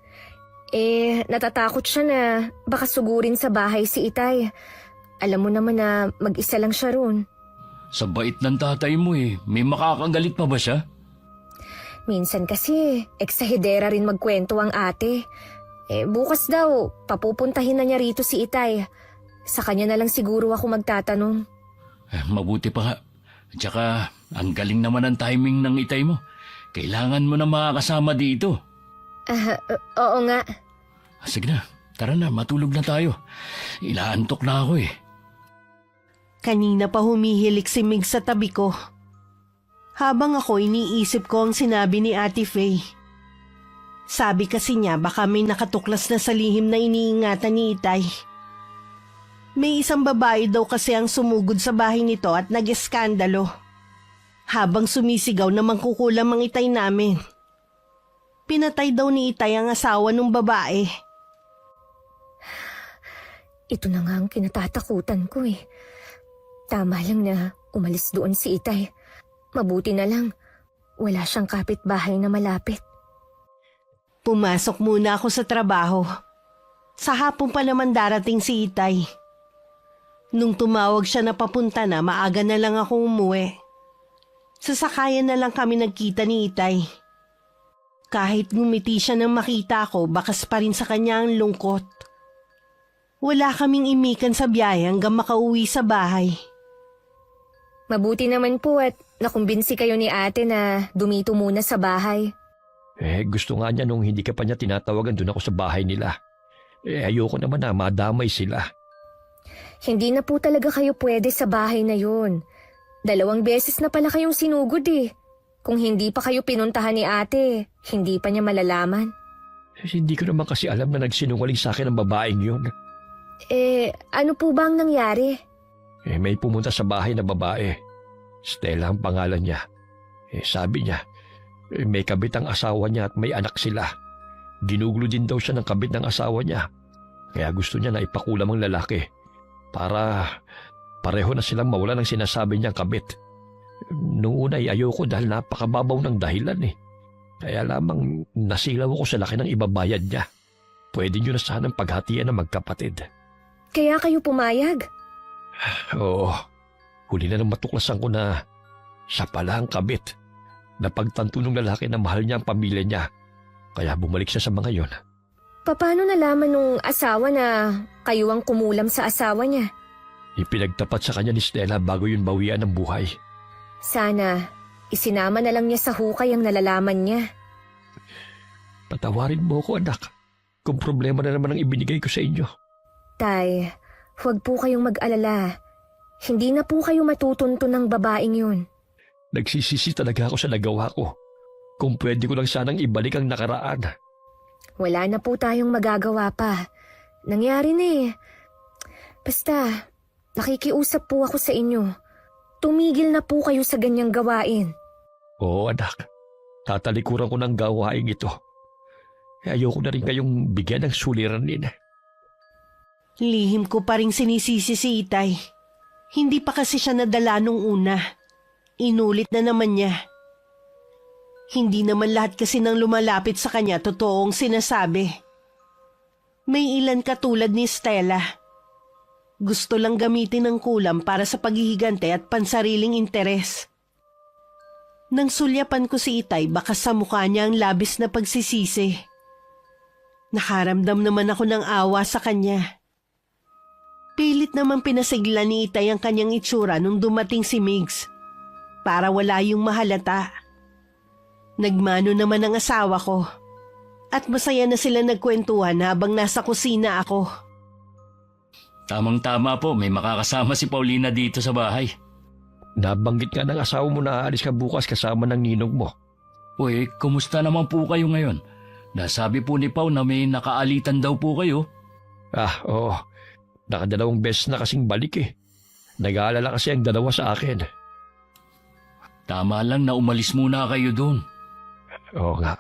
S2: Natatakot siya na baka sugurin sa bahay si Itay. Alam mo naman na mag-isa lang siya roon.
S4: Sa bait ng tatay mo may makakagalit pa ba siya?
S2: Minsan kasi, eksahedera rin magkwento ang ate. Bukas daw, papupuntahin na niya rito si Itay. Sa kanya na lang siguro ako magtatanong.
S4: Mabuti pa nga. Tsaka, ang galing naman ang timing ng itay mo. Kailangan mo na makakasama dito.
S2: Oo nga.
S4: Sige na, tara na, matulog na tayo. Ilaantok na ako
S3: Kanina pa humihilik si Mig sa tabi ko. Habang ako iniisip ko ang sinabi ni Ate Faye. Sabi kasi niya baka may nakatuklas na sa lihim na iniingatan ni Itay. May isang babae daw kasi ang sumugod sa bahay nito at nag-eskandalo. Habang sumisigaw na mangkukulam ang Itay namin. Pinatay daw ni Itay ang asawa ng babae.
S2: Ito na nga ang kinatatakutan ko eh. Tama lang na umalis doon si Itay. Mabuti na lang, wala siyang kapitbahay na malapit.
S3: Pumasok muna ako sa trabaho. Sa hapon pa naman darating si Itay. Nung tumawag siya na papunta na, maaga na lang ako umuwi. Sasakayan na lang kami nagkita ni Itay. Kahit ngumiti siya nang makita ko, bakas pa rin sa kanya ang lungkot. Wala kaming imikan sa biyahe hanggang makauwi sa bahay.
S2: Mabuti naman po at nakumbinsi kayo ni ate na dumito muna sa bahay.
S5: Gusto nga niya nung hindi ka pa niya tinatawagan doon ako sa bahay nila. Ayoko naman na madamay sila.
S2: Hindi na po talaga kayo pwede sa bahay na yun. 2 beses na pala kayong sinugod eh. Kung hindi pa kayo pinuntahan ni ate, hindi pa niya malalaman.
S5: Hindi ko naman kasi alam na nagsinungaling sa akin ang babaeng yun.
S2: Ano po ba ang nangyari?
S5: May pumunta sa bahay na babae. Stella ang pangalan niya. Sabi niya, may kabit ang asawa niya at may anak sila. Ginugulo din daw siya ng kabit ng asawa niya. Kaya gusto niya na ipakulam ang lalaki. Para pareho na silang mawala ng sinasabi niyang kabit. Noong una ayoko dahil napakababaw ng dahilan Kaya lamang nasilaw ako sa laki ng ibabayad niya. Pwede niyo na sanang paghatian ng magkapatid.
S2: Kaya kayo pumayag?
S5: Oo. Huli na nang matuklasan ko na siya pala ang kabit. Napagtanto ng lalaki na mahal niya ang pamilya niya. Kaya bumalik siya sa mga yon.
S2: Paano nalaman nung asawa na kayo ang kumulam sa asawa niya?
S5: Ipinagtapat sa kanya ni Stella bago yun bawian ng buhay.
S2: Sana isinama na lang niya sa hukay ang nalalaman niya.
S5: Patawarin mo ko, anak. Kung problema na naman ang ibinigay ko sa inyo.
S2: Tay, Huwag po kayong mag-alala. Hindi na po kayo matutunto ng babaeng yun.
S5: Nagsisisi talaga ako sa nagawa ko. Kung pwede ko lang sanang ibalik ang nakaraan.
S2: Wala na po tayong magagawa pa. Nangyari na eh. Basta, nakikiusap po ako sa inyo. Tumigil na po kayo sa ganyang gawain.
S5: Oo anak, tatalikuran ko ng gawain ito. Ayoko na rin kayong bigyan ng suliran din.
S3: Lihim ko pa rin sinisisi si Itay. Hindi pa kasi siya nadala nung una. Inulit na naman niya. Hindi naman lahat kasi nang lumalapit sa kanya totoong sinasabi. May ilan katulad ni Stella. Gusto lang gamitin ng kulam para sa paghihigante at pansariling interes. Nang sulyapan ko si Itay, baka sa mukha niya ang labis na pagsisisi. Nakaramdam naman ako ng awa sa kanya. Pilit naman pinasigla ni Itay ang kanyang itsura nung dumating si Migs para wala yung mahalata. Nagmano naman ang asawa ko at masaya na sila nagkwentuhan habang nasa kusina ako.
S4: Tamang-tama po, may makakasama si Paulina dito sa bahay.
S5: Nabanggit nga ng asawa mo na aalis ka bukas kasama ng ninong mo.
S4: Uy, kumusta naman po kayo ngayon? Nasabi po ni Pao na may nakaalitan daw po kayo.
S5: Oo. Nakadalawang beses na kasing balik eh. Nag-aalala kasi ang dalawa sa akin.
S4: Tama lang na umalis muna kayo doon.
S5: Oo nga.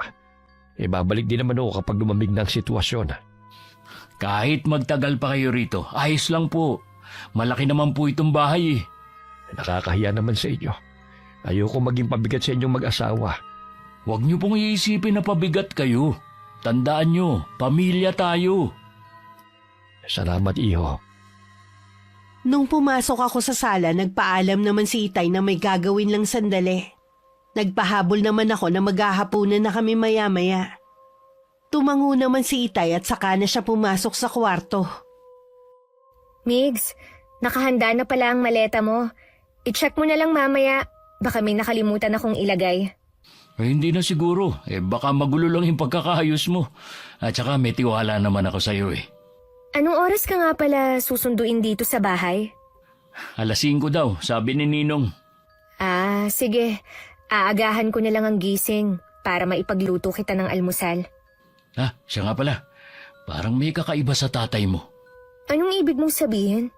S5: Babalik din naman ako kapag lumamig na ang sitwasyon.
S4: Kahit magtagal pa kayo rito, ayos lang po. Malaki naman po itong bahay eh.
S5: Nakakahiya naman sa inyo. Ayoko maging pabigat sa inyong mag-asawa.
S4: Huwag niyo pong iisipin na pabigat kayo. Tandaan niyo, pamilya tayo.
S5: Salamat, iho.
S3: Nung pumasok ako sa sala, nagpaalam naman si Itay na may gagawin lang sandali. Nagpahabol naman ako na maghahapunan na kami maya-maya. Tumango naman si Itay at saka na siya pumasok sa kwarto.
S2: Migs, nakahanda na pala ang maleta mo. I-check mo na lang mamaya. Baka may nakalimutan akong ilagay.
S4: Hindi na siguro. Baka magulo lang yung pagkakayos mo. At saka may tiwala naman ako sa'yo eh.
S2: Anong oras ka nga pala susunduin dito sa bahay?
S4: 5:00 daw, sabi ni Ninong.
S2: Sige. Aagahan ko na lang ang gising para maipagluto kita ng almusal.
S4: Siya nga pala. Parang may kakaiba sa tatay mo.
S2: Anong ibig mong sabihin?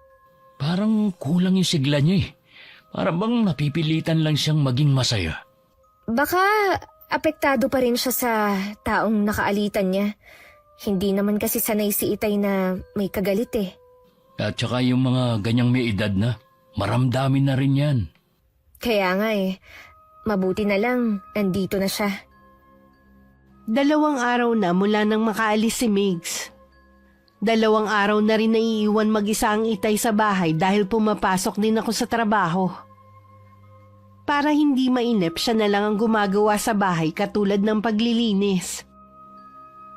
S4: Parang kulang yung sigla niya eh. Parang bang napipilitan lang siyang maging masaya.
S2: Baka apektado pa rin siya sa taong nakaalitan niya. Hindi naman kasi sanay si Itay na may kagalit eh.
S4: At saka yung mga ganyang may edad na, maramdamin na rin yan.
S2: Kaya nga eh, mabuti na lang nandito na siya.
S3: 2 araw na mula nang makaalis si Migs. 2 araw na rin naiiwan mag-isa ang Itay sa bahay dahil pumapasok din ako sa trabaho. Para hindi mainip, siya na lang ang gumagawa sa bahay katulad ng paglilinis.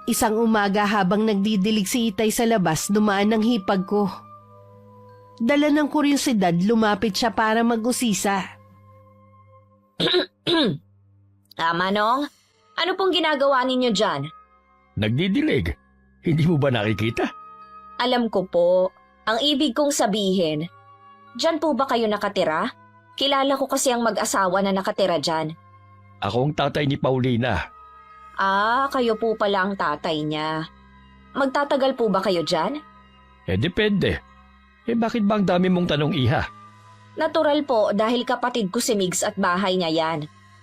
S3: Isang umaga habang nagdidilig si Itay sa labas, dumaan ang hipag ko. Dala ng kuryosidad, lumapit siya para mag-usisa.
S1: Manong, ano pong ginagawa ninyo dyan?
S5: Nagdidilig. Hindi mo ba nakikita?
S1: Alam ko po, ang ibig kong sabihin, dyan po ba kayo nakatira? Kilala ko kasi ang mag-asawa na nakatira dyan.
S5: Ako ang tatay ni Paulina.
S1: Kayo po pala ang tatay niya. Magtatagal po ba kayo dyan?
S5: Depende. Bakit ba ang dami mong tanong, iha?
S1: Natural po dahil kapatid ko si Migs at bahay niya yan.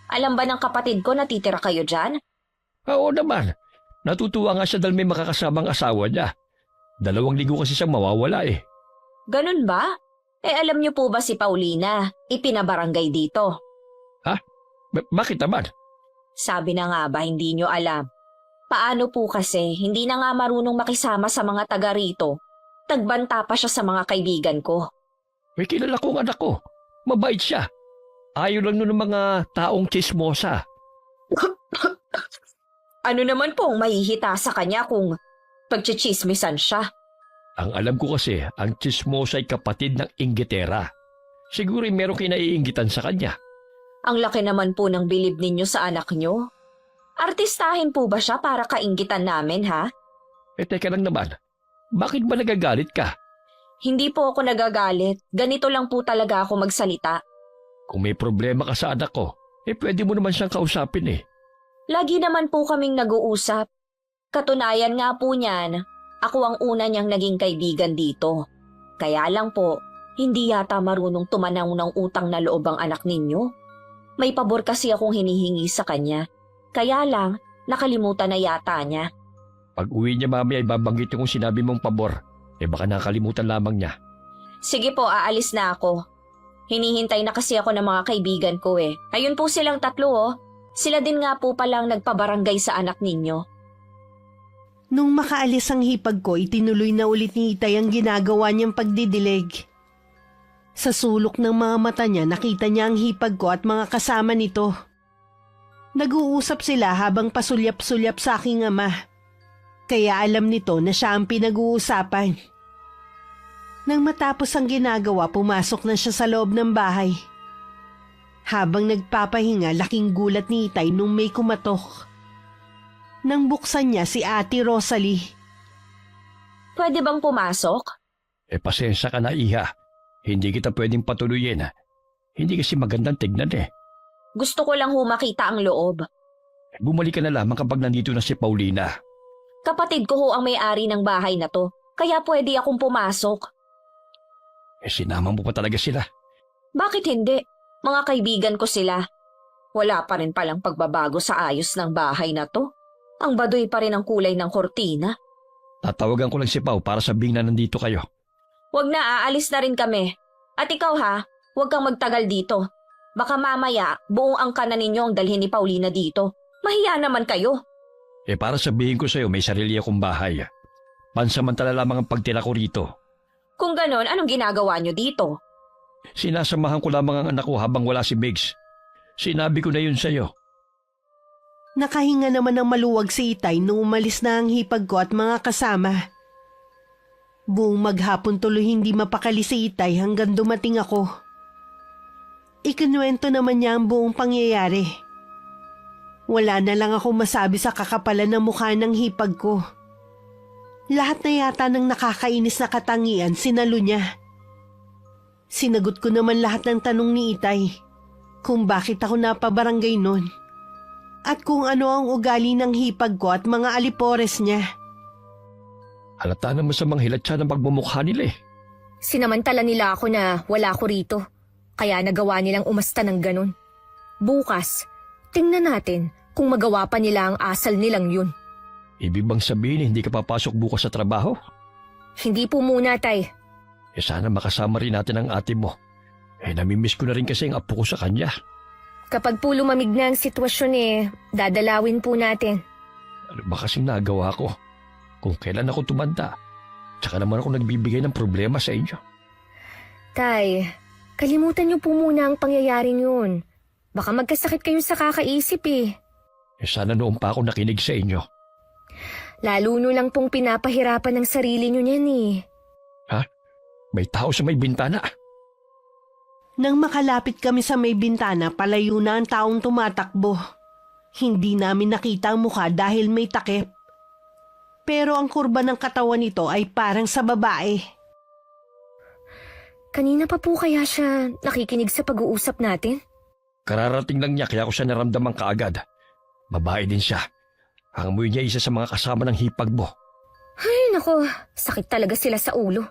S1: Alam ba ng kapatid ko na titira kayo dyan?
S5: Oo naman. Natutuwa nga siya dahil may makakasamang asawa niya. 2 linggo kasi siyang mawawala eh.
S1: Ganun ba? Alam niyo po ba si Paulina? Ipinabarangay dito.
S5: Bakit naman?
S1: Sabi na nga ba hindi niyo alam? Paano po kasi hindi na nga marunong makisama sa mga taga rito? Tagbanta pa siya sa mga kaibigan ko.
S5: May kilala kong anak ko. Mabait siya. Ayaw lang nun ng mga taong chismosa.
S1: Ano naman pong mahihita sa kanya kung pagchichismisan siya?
S5: Ang alam ko kasi, ang chismosa ay kapatid ng inggitera. Siguro meron kayo naiinggitan sa kanya.
S1: Ang laki naman po ng bilib ninyo sa anak nyo. Artistahin po ba siya para kainggitan namin, ha?
S5: Teka lang naman. Bakit ba nagagalit ka?
S1: Hindi po ako nagagalit. Ganito lang po talaga ako magsalita.
S5: Kung may problema ka sa anak ko, pwede mo naman siyang kausapin eh.
S1: Lagi naman po kaming nag-uusap. Katunayan nga po niyan, ako ang una niyang naging kaibigan dito. Kaya lang po, hindi yata marunong tumanaw ng utang na loob ang anak ninyo. May pabor kasi akong hinihingi sa kanya. Kaya lang, nakalimutan na yata niya.
S5: Pag uwi niya mamaya ay babanggit kung sinabi mong pabor. Baka nakalimutan lamang niya.
S1: Sige po, aalis na ako. Hinihintay na kasi ako ng mga kaibigan ko eh. Ayun po silang tatlo oh. Sila din nga po palang nagpabarangay sa anak ninyo.
S3: Nung makaalis ang hipag ko, itinuloy na ulit ni Itay ang ginagawa niyang pagdidilig. Sa sulok ng mga mata niya, nakita niya ang hipag ko at mga kasama nito. Nag-uusap sila habang pasulyap-sulyap sa aking ama. Kaya alam nito na siya ang pinag-uusapan. Nang matapos ang ginagawa, pumasok na siya sa loob ng bahay. Habang nagpapahinga, laking gulat ni Itay nung may kumatok. Nang buksan niya si Ate Rosalie.
S1: Pwede bang pumasok?
S5: Pasensya ka na, Iha. Hindi kita pwedeng patuloyin. Hindi kasi magandang tignan eh.
S1: Gusto ko lang makita ang loob.
S5: Bumalik ka na lamang kapag nandito na si Paulina.
S1: Kapatid ko ho ang may-ari ng bahay na to, kaya pwede akong pumasok.
S5: Sinama mo pa talaga sila.
S1: Bakit hindi? Mga kaibigan ko sila. Wala pa rin palang pagbabago sa ayos ng bahay na to. Ang baduy pa rin ang kulay ng kortina.
S5: Tatawagan ko lang si Pau para sabihin na nandito kayo.
S1: Wag na, aalis na rin kami. At ikaw ha, huwag kang magtagal dito. Baka mamaya, buong angka na ninyo ang dalhin ni Paulina dito. Mahiya naman kayo.
S5: Para sabihin ko sa'yo, may sarili akong bahay. Pansamantala lamang ang pagtira ko rito.
S1: Kung ganon, anong ginagawa nyo dito?
S5: Sinasamahan ko lamang ang anak ko habang wala si Migs. Sinabi ko na yun sa'yo.
S3: Nakahinga naman ng maluwag si Itay nung umalis na ang hipag ko at mga kasama. Buong maghapon tuloy hindi mapakali si Itay hanggang dumating ako. Ikinuwento naman niya ang buong pangyayari. Wala na lang ako masabi sa kakapalan ng mukha ng hipag ko. Lahat na yata ng nakakainis na katangian sinalo niya. Sinagot ko naman lahat ng tanong ni Itay. Kung bakit ako napabarangay nun. At kung ano ang ugali ng hipag ko at mga alipores niya.
S5: Halata naman sa mga hilat siya ng pagmumukha nila eh.
S2: Sinamantala nila ako na wala ko rito. Kaya nagawa nilang umasta ng ganun. Bukas, tingnan natin kung magawa pa nila ang asal nilang yun.
S5: Ibig bang sabihin hindi ka papasok bukas sa trabaho?
S2: Hindi po muna, Tay.
S5: Sana makasama rin natin ang ate mo. Namimiss ko na rin kasi ang apo ko sa kanya.
S2: Kapag po lumamig na ang sitwasyon dadalawin po natin.
S5: Ano ba kasing nagawa ko? Kung kailan ako tumanda, tsaka naman ako nagbibigay ng problema sa inyo.
S2: Tay, kalimutan niyo po muna ang pangyayaring yun. Baka magkasakit kayo sa kakaisip eh.
S5: Sana noon pa ako nakinig sa inyo.
S2: Lalo no lang pong pinapahirapan ng sarili niyo niyan eh.
S5: May tao sa may bintana.
S3: Nang makalapit kami sa may bintana, palayo na ang taong tumatakbo. Hindi namin nakita ang mukha dahil may takip. Pero ang kurba ng katawan nito ay parang sa babae.
S2: Kanina pa po kaya siya nakikinig sa pag-uusap natin?
S5: Kararating lang niya kaya ko siya naramdaman kaagad. Babae din siya. Ang amoy niya isa sa mga kasama ng hipag mo.
S2: Ay nako, sakit talaga sila sa ulo.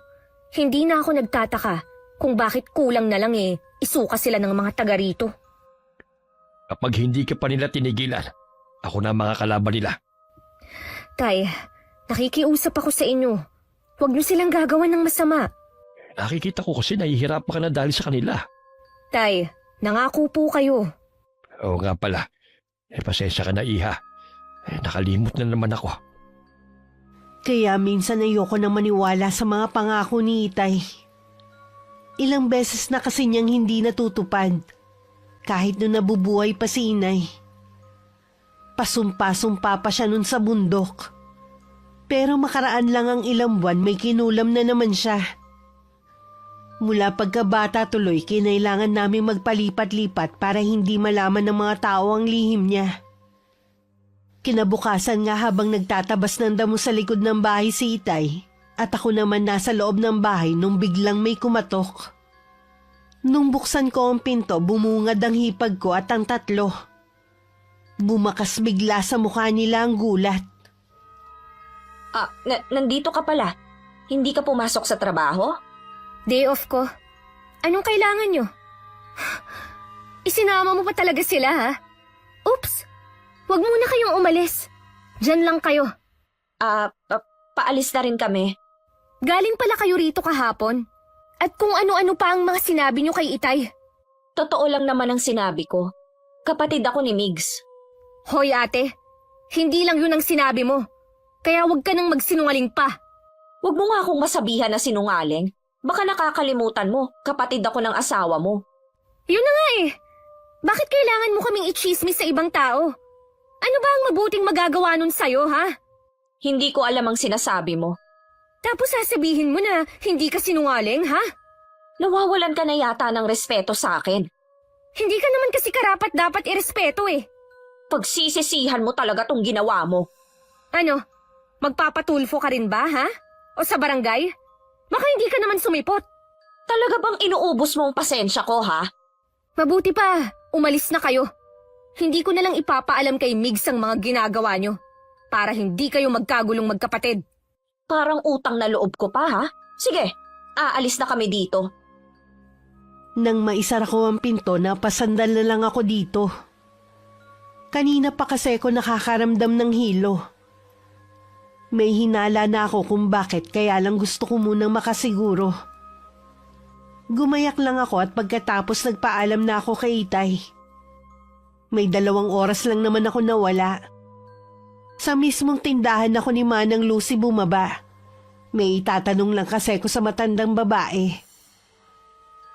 S2: Hindi na ako nagtataka kung bakit kulang na lang isuka sila ng mga taga rito.
S5: Kapag hindi ka pa nila tinigilan, ako na ang mga kalaban nila.
S2: Tay, nakikiusap ako sa inyo. Huwag niyo silang gagawan ng masama.
S5: Nakikita ko kasi nahihirapan ka na dahil sa kanila.
S2: Tay, nangako po kayo.
S5: Oo nga pala. Pasensya ka na, Iha. Nakalimot na naman ako.
S3: Kaya minsan ayoko na maniwala sa mga pangako ni Itay. Ilang beses na kasi niyang hindi natutupad. Kahit nung nabubuhay pa si Inay. Pasumpa-sumpa pa siya nun sa bundok. Pero makaraan lang ang ilang buwan may kinulam na naman siya. Mula pagkabata tuloy, kinailangan namin magpalipat-lipat para hindi malaman ng mga tao ang lihim niya. Kinabukasan nga habang nagtatabas ng damo sa likod ng bahay si Itay, At ako naman nasa loob ng bahay nung biglang may kumatok. Nung buksan ko ang pinto, bumungad ang hipag ko at ang tatlo. Bumakas bigla sa mukha nila ang gulat.
S1: Nandito ka pala. Hindi ka pumasok sa trabaho?
S2: Day off ko. Anong kailangan nyo? Isinama mo pa talaga sila, ha? Oops! Huwag muna kayong umalis. Diyan lang kayo.
S1: Paalis na rin kami.
S2: Galing pala kayo rito kahapon. At kung ano-ano pa ang mga sinabi nyo kay Itay.
S1: Totoo lang naman ang sinabi ko. Kapatid ako ni Migs.
S2: Hoy ate, hindi lang yun ang sinabi mo. Kaya huwag ka nang magsinungaling pa.
S1: Huwag mo nga akong masabihan na sinungaling. Baka nakakalimutan mo, kapatid ako ng asawa mo.
S2: Yun na nga eh. Bakit kailangan mo kaming i-chismis sa ibang tao? Ano ba ang mabuting magagawa nun sa'yo, ha?
S1: Hindi ko alam ang sinasabi mo.
S2: Tapos sasabihin mo na hindi ka sinungaling, ha?
S1: Nawawalan ka na yata ng respeto sa akin.
S2: Hindi ka naman kasi karapat dapat irespeto eh.
S1: Pagsisisihan mo talaga tong ginawa mo.
S2: Ano? Magpapatulfo ka rin ba, ha? O sa barangay? Baka hindi ka naman sumipot.
S1: Talaga bang inuubos mo ang pasensya ko, ha?
S2: Mabuti pa, umalis na kayo. Hindi ko na lang ipapaalam kay Migs ang mga ginagawa nyo. Para hindi kayo magkagulong magkapatid.
S1: Parang utang na loob ko pa, ha? Sige, aalis na kami dito.
S3: Nang maisara ko ang pinto, napasandal na lang ako dito. Kanina pa kasi ako nakakaramdam ng hilo. May hinala na ako kung bakit, kaya lang gusto ko munang makasiguro. Gumayak lang ako at pagkatapos nagpaalam na ako kay Itay. May 2 oras lang naman ako nawala. Sa mismong tindahan ako ni Manang Lucy bumaba. May itatanong lang kasi ko sa matandang babae.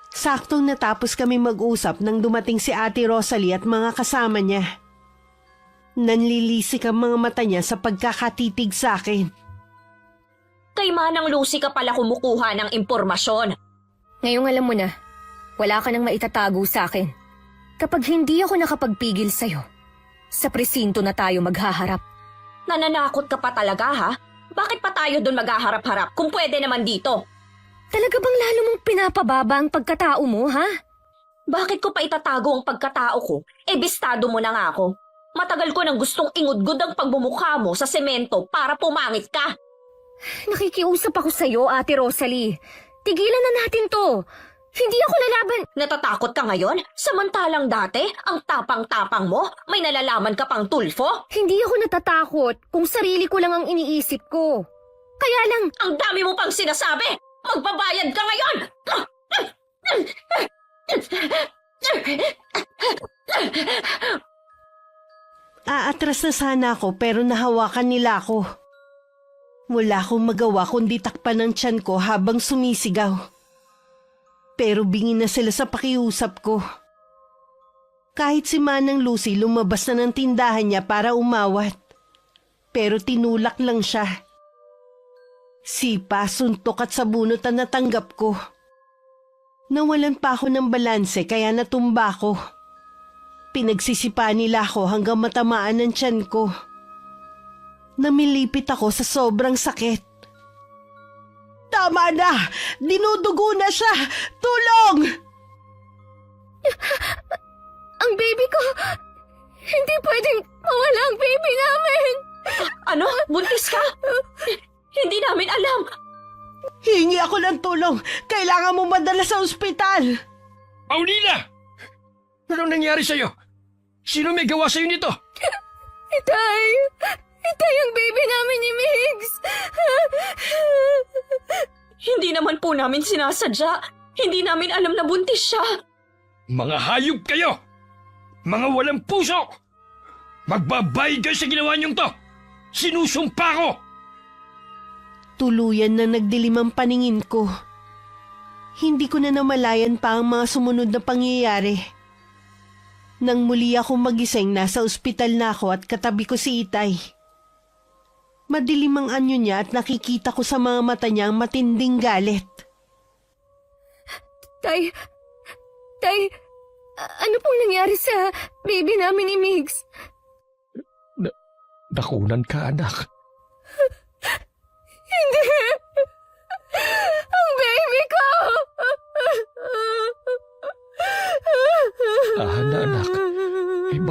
S3: Saktong natapos kami mag-usap nang dumating si Ate Rosalie at mga kasama niya. Nanlilisik ang mga mata niya sa pagkakatitig sa akin.
S1: Kay Manang Lucy ka pala kumukuha ng impormasyon.
S2: Ngayong alam mo na, wala ka nang maitatago sa akin. Kapag hindi ako nakapagpigil sa'yo, sa presinto na tayo maghaharap.
S1: Nananakot ka pa talaga, ha? Bakit pa tayo doon maghaharap-harap kung pwede naman dito?
S2: Talaga bang lalo mong pinapababa ang pagkatao mo, ha?
S1: Bakit ko pa itatago ang pagkatao ko? Bistado mo na nga ako. Matagal ko nang gustong ingudgod ang pagbumukha mo sa semento para pumangit ka.
S2: Nakikiusap ako sa'yo, Ate Rosalie. Tigilan na natin to. Hindi ako lalaban.
S1: Natatakot ka ngayon? Samantalang dati, ang tapang-tapang mo, may nalalaman ka pang tulfo?
S2: Hindi ako natatakot kung sarili ko lang ang iniisip ko. Kaya lang,
S1: Ang dami mo pang sinasabi! Magbabayad ka ngayon!
S3: Aatras na sana ako pero nahawakan nila ako. Wala akong magawa kundi takpan ng tiyan ko habang sumisigaw. Pero bingin na sila sa pakiusap ko. Kahit si Manang Lucy lumabas na ng tindahan niya para umawat. Pero tinulak lang siya. Sipa, suntok at sabunot ang natanggap ko. Nawalan pa ako ng balanse kaya natumba ko. Pinagsisipa nila ako hanggang matamaan ng tiyan ko. Namilipit ako sa sobrang sakit. Tama na! Dinudugo na siya! Tulong!
S2: ang baby ko, hindi pwedeng mawala ang baby namin.
S1: Ano? Buntis ka? Hindi namin alam.
S3: Hingi ako ng tulong. Kailangan mo madala sa ospital.
S5: Paulina! Anong nangyari sa'yo? Sino may gawa sa'yo nito?
S2: Itay! Itay ang baby namin ni Migs!
S1: Hindi naman po namin sinasadya. Hindi namin alam na buntis siya.
S5: Mga hayop kayo! Mga walang puso! Magbabayad kayo sa ginawa niyong to! Sinusumpa ko!
S3: Tuluyan na nagdilim ang paningin ko. Hindi ko na namalayan pa ang mga sumunod na pangyayari. Nang muli akong magising, nasa ospital na ako at katabi ko si Itay. Madilim ang anyo niya at nakikita ko sa mga mata niya ang matinding galit.
S2: Tay, ano pong nangyari sa baby namin ni Migs?
S5: Nakunan ka, anak.
S2: Hindi!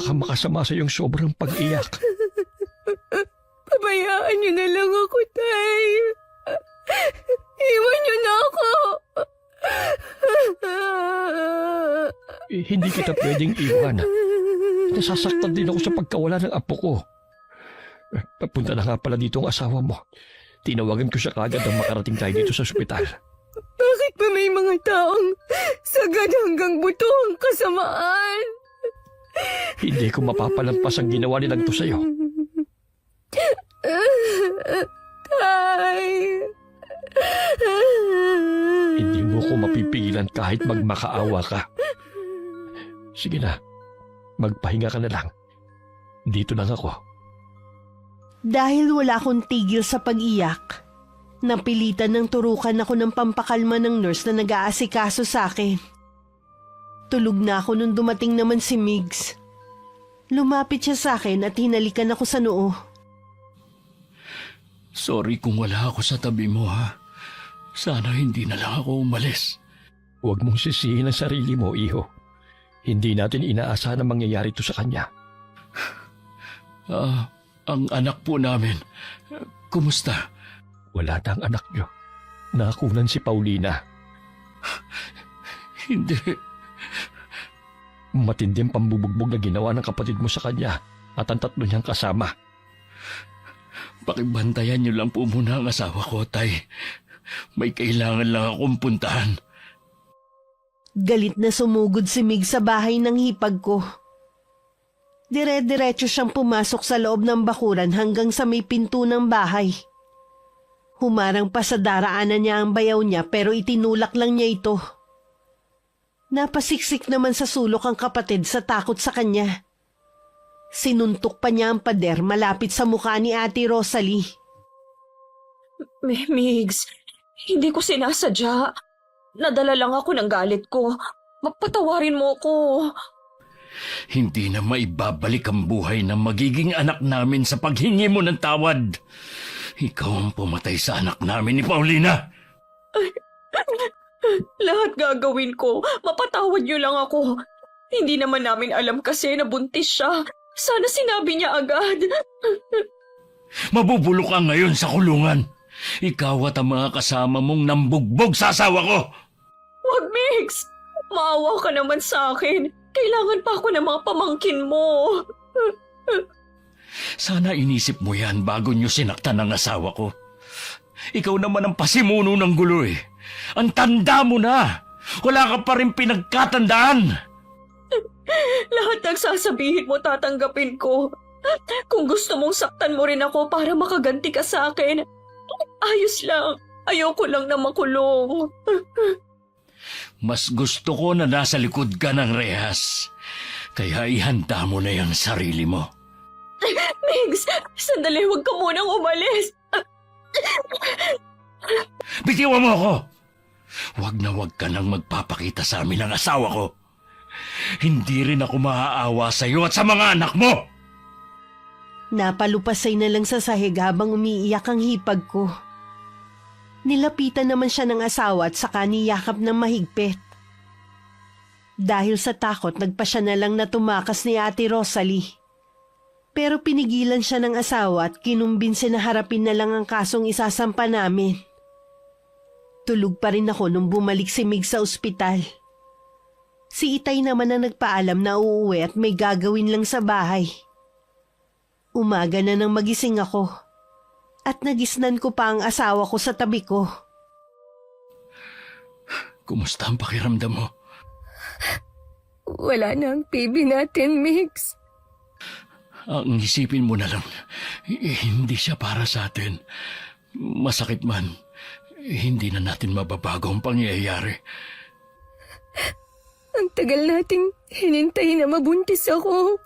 S5: baka makasama sa iyong sobrang pag-iyak.
S2: Pabayaan niyo na lang ako, Tay. Iwan niyo na ako.
S5: Hindi kita pwedeng iwan. Nasasaktan din ako sa pagkawala ng apo ko. Papunta na nga pala dito ang asawa mo. Tinawagan ko siya kagad nang makarating tayo dito sa ospital.
S2: Bakit ba may mga taong sagad hanggang buto ang kasamaan?
S5: Hindi ko mapapalampas ang ginawa nilang to sa'yo.
S2: Tay.
S5: Hindi mo ko mapipigilan kahit magmakaawa ka. Sige na, magpahinga ka na lang. Dito lang ako.
S3: Dahil wala akong tigil sa pag-iyak, napilitan ng turukan ako ng pampakalma ng nurse na nag-aasikaso sa akin. Tulog na ako nung dumating naman si Migs. Lumapit siya sa akin at hinalikan ako sa noo.
S4: Sorry kung wala ako sa tabi mo, ha? Sana hindi na lang ako umalis.
S5: Huwag mong sisihin ang sarili mo, iho. Hindi natin inaasahan na mangyayari to sa kanya.
S4: Ang anak po namin, kumusta?
S5: Wala na ang anak niyo. Nakakunan si Paulina.
S4: Hindi.
S5: Matindi ang pambubugbog na ginawa ng kapatid mo sa kanya at ang tatlo niyang kasama.
S4: Pakibantayan niyo lang po muna ang asawa ko, Tay. May kailangan lang akong puntahan.
S3: Galit na sumugod si Mig sa bahay ng hipag ko. Dire-diretso siyang pumasok sa loob ng bakuran hanggang sa may pinto ng bahay. Humarang pa sa daraanan niya ang bayaw niya pero itinulak lang niya ito. Napasiksik naman sa sulok ang kapatid sa takot sa kanya. Sinuntok pa niya ang pader malapit sa mukha ni Ate Rosalie.
S1: Migs, hindi ko sinasadya. Nadala lang ako ng galit ko. Patawarin mo ko.
S4: Hindi na maibabalik ang buhay ng magiging anak namin sa paghingi mo ng tawad. Ikaw ang pumatay sa anak namin ni Paulina.
S1: Lahat gagawin ko. Mapatawad niyo lang ako. Hindi naman namin alam kasi na buntis siya. Sana sinabi niya agad.
S4: Mabubulok ka ngayon sa kulungan. Ikaw at ang mga kasama mong nambugbog sa asawa ko.
S1: Wag, Migs. Maawa ka naman sa akin. Kailangan pa ako ng mga pamangkin mo.
S4: Sana inisip mo yan bago niyo sinaktan ang asawa ko. Ikaw naman ang pasimuno ng gulo eh. Ang tanda mo na. Wala ka pa rin pinagkatandaan.
S1: Lahat ng sasabihin mo tatanggapin ko. Kung gusto mong saktan mo rin ako para makaganti ka sa akin, ayos lang. Ayoko lang na makulong.
S4: Mas gusto ko na nasa likod ka ng rehas. Kaya ihanda mo na yung sarili mo.
S1: Migs, sandali, huwag ka munang umalis.
S4: Bitiwan mo ako! Huwag na huwag ka nang magpapakita sa amin ng asawa ko. Hindi rin ako maaawa sa iyo at sa mga anak mo!
S3: Napalupasay na lang sa sahig habang umiiyak ang hipag ko. Nilapitan naman siya ng asawa at saka niyakap ng mahigpit. Dahil sa takot, nagpa siya na lang na tumakas ni Ate Rosalie. Pero pinigilan siya ng asawa at kinumbinsi na harapin na lang ang kasong isasampa namin. Tulog pa rin ako nung bumalik si Mig sa ospital. Si Itay naman ang nagpaalam na uuwi at may gagawin lang sa bahay. Umaga na nang magising ako. At nagisnan ko pa ang asawa ko sa tabi ko.
S4: Kumusta ang pakiramdam mo?
S2: Wala na ang baby natin, Migs.
S4: Ang isipin mo na lang, hindi siya para sa atin. Masakit man, hindi na natin mababago ang pangyayari.
S2: Ang tagal nating hinintay na mabuntis ako.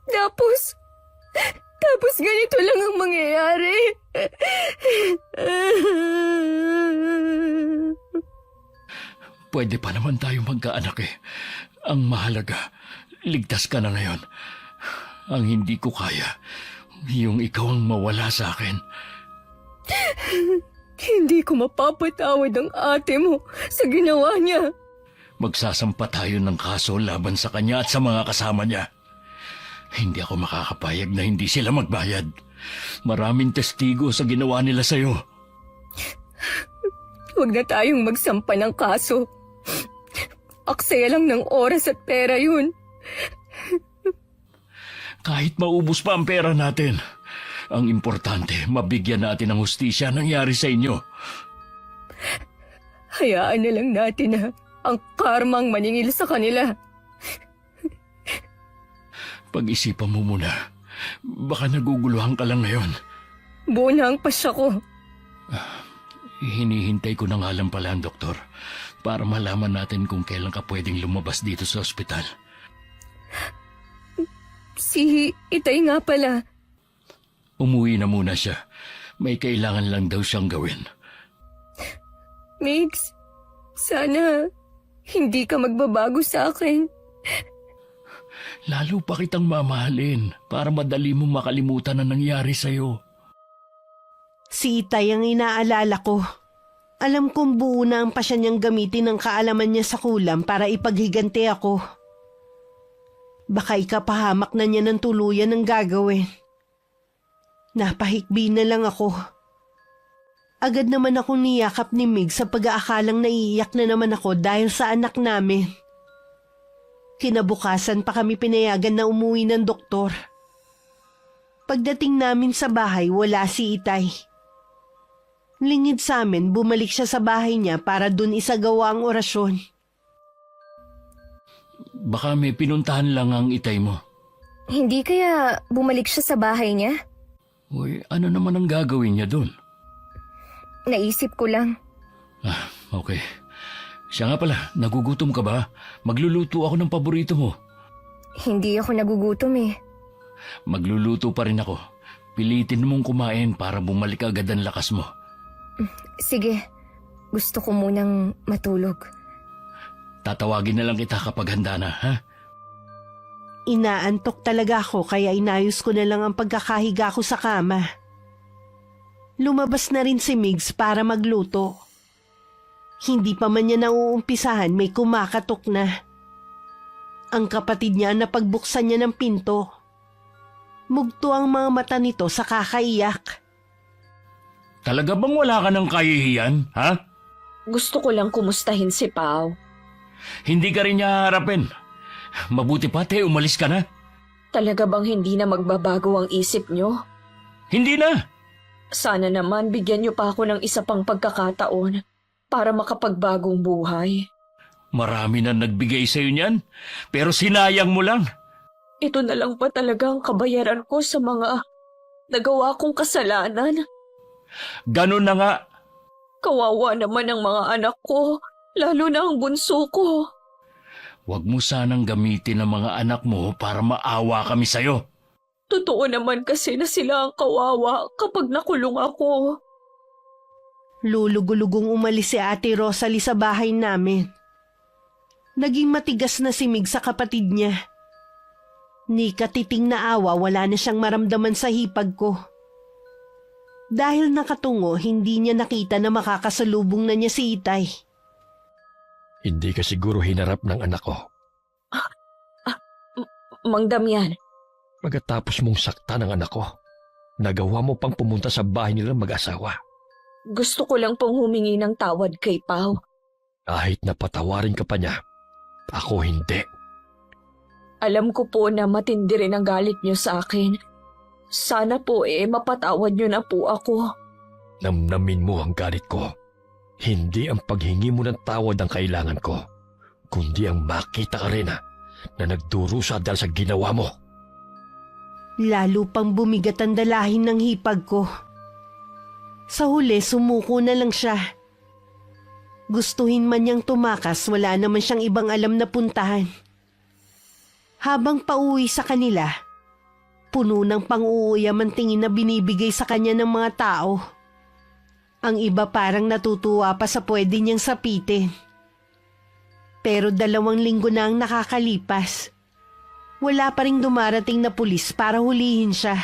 S2: Tapos ganito lang ang mangyayari.
S4: Pwede pa naman tayo magkaanak eh. Ang mahalaga, ligtas ka na ngayon. Ang hindi ko kaya, yung ikaw ang mawala sa akin.
S2: Hindi ko mapapatawad ang ate mo sa ginawa niya.
S4: magsasampa tayo ng kaso laban sa kanya at sa mga kasama niya. Hindi ako makakapayag na hindi sila magbayad. Maraming testigo sa ginawa nila sa'yo.
S2: Huwag na tayong magsampa ng kaso. Aksaya lang ng oras at pera yun.
S4: Kahit maubos pa ang pera natin, ang importante, mabigyan natin ng hustisya nangyari sa inyo.
S2: Hayaan na lang natin na ang karmang maningil sa kanila.
S4: Pag-isipan mo muna. Baka naguguluhan ka lang ngayon.
S2: Buo na ang pasya ko.
S4: Hinihintay ko na nga lang pala ang doktor para malaman natin kung kailan ka pwedeng lumabas dito sa ospital.
S2: Si Itay nga pala.
S4: Umuwi na muna siya. May kailangan lang daw siyang gawin.
S2: Migs, sana hindi ka magbabago sa akin.
S4: Lalo pa kitang mamahalin para madali mo makalimutan ang nangyari sa'yo.
S3: Si Itay ang inaalala ko. Alam kong buo na ang pasya niyang gamitin ang kaalaman niya sa kulam para ipaghiganti ako. Baka ikapahamak na niya ng tuluyan ang gagawin. Napahikbi na lang ako. Agad naman akong niyakap ni Mig sa pag-aakalang naiiyak na naman ako dahil sa anak namin. Kinabukasan pa kami pinayagan na umuwi ng doktor. Pagdating namin sa bahay, wala si Itay. Lingid sa amin, bumalik siya sa bahay niya para dun isagawa ang orasyon.
S4: Baka may pinuntahan lang ang Itay mo.
S2: Hindi kaya bumalik siya sa bahay niya?
S4: Uy, ano naman ang gagawin niya doon?
S2: Naisip ko lang.
S4: Okay. Siya nga pala, nagugutom ka ba? Magluluto ako ng paborito mo.
S2: Hindi ako nagugutom eh.
S4: Magluluto pa rin ako. Pilitin mong kumain para bumalik agad ang lakas mo.
S2: Sige, gusto ko munang matulog.
S4: Tatawagin na lang kita kapag handa na, ha?
S3: Inaantok talaga ako kaya inayos ko na lang ang pagkakahiga ko sa kama. Lumabas na rin si Migs para magluto. Hindi pa man niya nauumpisahan, may kumakatok na. Ang kapatid niya na pagbuksan niya ng pinto. Mugto ang mga mata nito sa kakaiyak.
S4: Talaga bang wala ka ng kahihiyan, ha?
S1: Gusto ko lang kumustahin si Pao.
S4: Hindi ka rin niya harapin. Mabuti pa, umalis ka na.
S1: Talaga bang hindi na magbabago ang isip niyo?
S4: Hindi na.
S1: Sana naman bigyan niyo pa ako ng isa pang pagkakataon para makapagbagong buhay.
S4: Marami na nagbigay sa'yo niyan, pero sinayang mo lang.
S1: Ito na lang pa talaga ang kabayaran ko sa mga nagawa kong kasalanan.
S4: Ganun na nga.
S1: Kawawa naman ang mga anak ko, lalo na ang bunso ko.
S4: Huwag mo sanang gamitin ang mga anak mo para maawa kami sa'yo.
S1: Totoo naman kasi na sila ang kawawa kapag nakulong ako.
S3: Lulugulugong umalis si Ate Rosalie sa bahay namin. Naging matigas na si Mig sa kapatid niya. Ni katiting na awa, wala na siyang maramdaman sa hipag ko. Dahil nakatungo, hindi niya nakita na makakasalubong na niya si Itay.
S5: Hindi ka siguro hinarap ng anak ko.
S1: Mang Damian,
S5: Pagkatapos mong sakta ng anak ko, nagawa mo pang pumunta sa bahay nilang mag-asawa.
S1: gusto ko lang pong humingi ng tawad kay Pao.
S5: Kahit napatawarin ka pa niya, ako hindi.
S1: Alam ko po na matindi rin ang galit niyo sa akin. Sana po mapatawad niyo na po ako.
S5: Namnamin mo ang galit ko. Hindi ang paghingi mo ng tawad ang kailangan ko, kundi ang makita ka rin na nagdurusa dahil sa ginawa mo.
S3: Lalo pang bumigat ang dalahin ng hipag ko. Sa huli, sumuko na lang siya. Gustuhin man niyang tumakas, wala naman siyang ibang alam na puntahan. Habang pauwi sa kanila, puno ng pang-uuyam ang tingin na binibigay sa kanya ng mga tao. Ang iba parang natutuwa pa sa pwede niyang sapitin. Pero 2 linggo na ang nakakalipas. Wala pa ring dumarating na pulis para hulihin siya.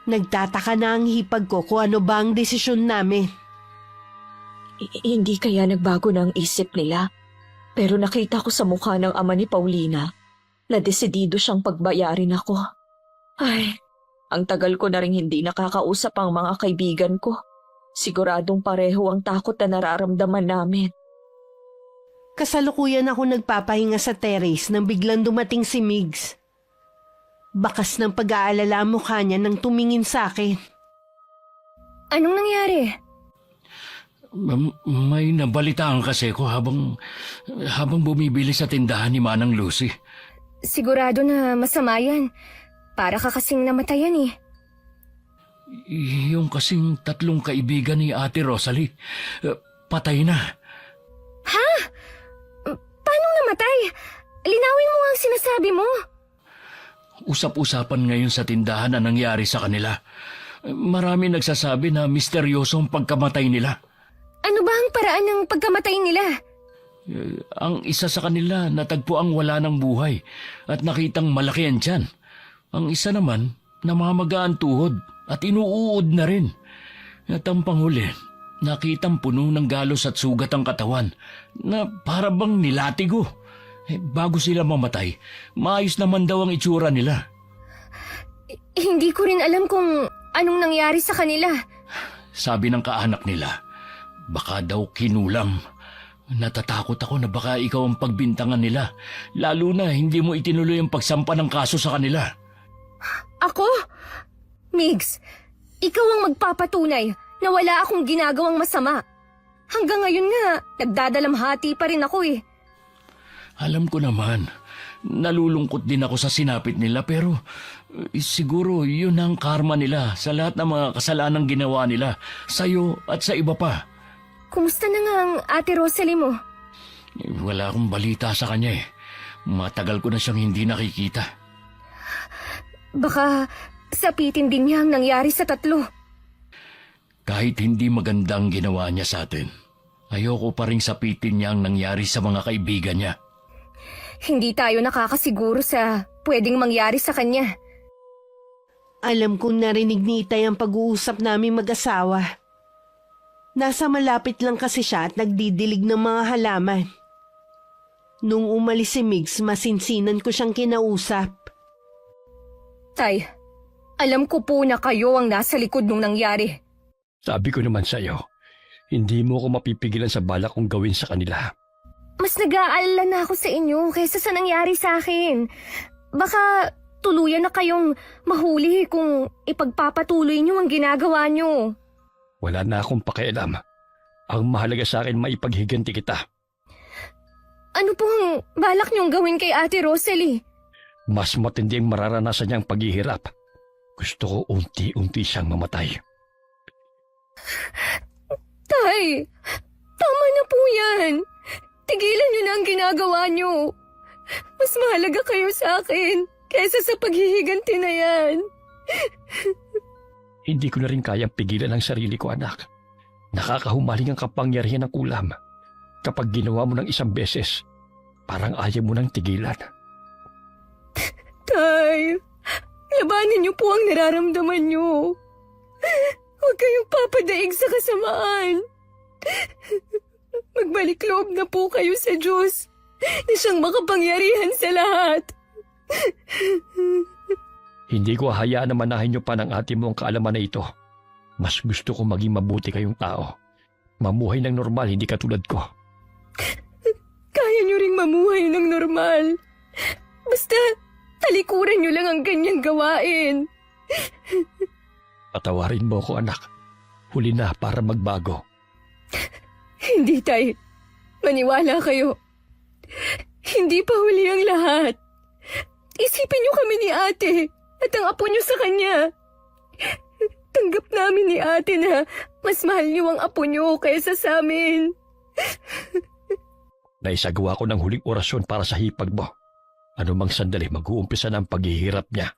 S3: Nagtataka na ang hipag ko kung ano ba ang desisyon namin.
S1: Hindi kaya nagbago na ang isip nila? Pero nakita ko sa mukha ng ama ni Paulina na desidido siyang pagbayarin ako. Ay, ang tagal ko na rin hindi nakakausap ang mga kaibigan ko. Siguradong pareho ang takot na nararamdaman namin.
S3: Kasalukuyan ako nagpapahinga sa terrace nang biglang dumating si Migs. Bakas ng pag-aalala ang mukha niya nang tumingin sa akin.
S2: Anong nangyari?
S4: May nabalitaan kasi ko habang bumibili sa tindahan ni Manang Lucy.
S2: Sigurado na masama yan. Para ka kasing namatayan eh.
S4: Yung kasing 3 kaibigan ni Ate Rosalie, patay na.
S2: Paano namatay? Linawin mo nga ang sinasabi mo.
S4: Usap-usapan ngayon sa tindahan na nangyari sa kanila. Marami nagsasabi na misteryoso ang pagkamatay nila.
S2: Ano ba ang paraan ng pagkamatay nila?
S4: Ang isa sa kanila natagpuang wala ng buhay at nakitang malaki ang tiyan. Ang isa naman namamaga ang tuhod at inuuod na rin. At ang panghuli, nakitang puno ng galos at sugat ang katawan na para bang nilatigo. Bago sila mamatay, maayos naman daw ang itsura nila.
S2: Hindi ko rin alam kung anong nangyari sa kanila.
S4: Sabi ng kaanak nila, baka daw kinulam. Natatakot ako na baka ikaw ang pagbintangan nila, lalo na hindi mo itinuloy ang pagsampa ng kaso sa kanila.
S2: Ako? Migs, ikaw ang magpapatunay na wala akong ginagawang masama. Hanggang ngayon nga, nagdadalamhati pa rin ako eh.
S4: Alam ko naman, nalulungkot din ako sa sinapit nila pero siguro yun ang karma nila sa lahat ng mga kasalanang ginawa nila, sa'yo at sa iba pa.
S2: Kumusta na nga ang Ate Rosalie mo?
S4: Wala akong balita sa kanya eh. Matagal ko na siyang hindi nakikita.
S2: Baka sapitin din niya ang nangyari sa 3.
S4: Kahit hindi magandang ginawa niya sa atin, ayoko pa rin sapitin niya ang nangyari sa mga kaibigan niya.
S2: Hindi tayo nakakasiguro sa pwedeng mangyari sa kanya.
S3: Alam kong narinig ni Itay ang pag-uusap namin mag-asawa. Nasa malapit lang kasi siya at nagdidilig ng mga halaman. Nung umalis si Migs, masinsinan ko siyang kinausap.
S2: Tay, alam ko po na kayo ang nasa likod nung nangyari.
S5: Sabi ko naman sa'yo, hindi mo ako mapipigilan sa balak kong gawin sa kanila.
S2: Mas nag-aalala na ako sa inyo kaysa sa nangyari sa akin. Baka tuluyan na kayong mahuli kung ipagpapatuloy niyo ang ginagawa niyo.
S5: Wala na akong pakialam. Ang mahalaga sa akin maipaghiganti kita.
S2: Ano pong balak niyong gawin kay Ate Rosalie?
S5: Mas matindi ang mararanasan niyang paghihirap. Gusto ko unti-unti siyang mamatay.
S2: Tay, tama na po yan. Tigilan niyo na ang ginagawa niyo. Mas mahalaga kayo sa akin kaysa sa paghihiganti na yan.
S5: Hindi ko na rin kayang pigilan ang sarili ko, anak. Nakakahumaling ang kapangyarihan ng kulam. Kapag ginawa mo ng isang beses, parang ayaw mo nang tigilan.
S2: Tay, labanan niyo po ang nararamdaman niyo. Huwag kayong papadaig sa kasamaan. Magbalik loob na po kayo sa Diyos na siyang makapangyarihan sa lahat.
S5: Hindi ko hayaan na manahin niyo pa ng ate mo ang kaalaman na ito. Mas gusto ko maging mabuti kayong tao. Mamuhay ng normal, hindi katulad ko.
S2: Kaya niyo ring mamuhay ng normal. Basta talikuran niyo lang ang ganyang gawain.
S5: Patawarin mo ko, anak. Huli na para magbago.
S2: Hindi, Tay. Maniwala kayo. Hindi pa huli ang lahat. Isipin niyo kami ni ate at ang apo niyo sa kanya. Tanggap namin ni ate na mas mahal niyo ang apo niyo kaysa sa amin.
S5: Naisagawa ko ng huling orasyon para sa hipag mo. Ano mang sandali mag-uumpisa na ang paghihirap niya.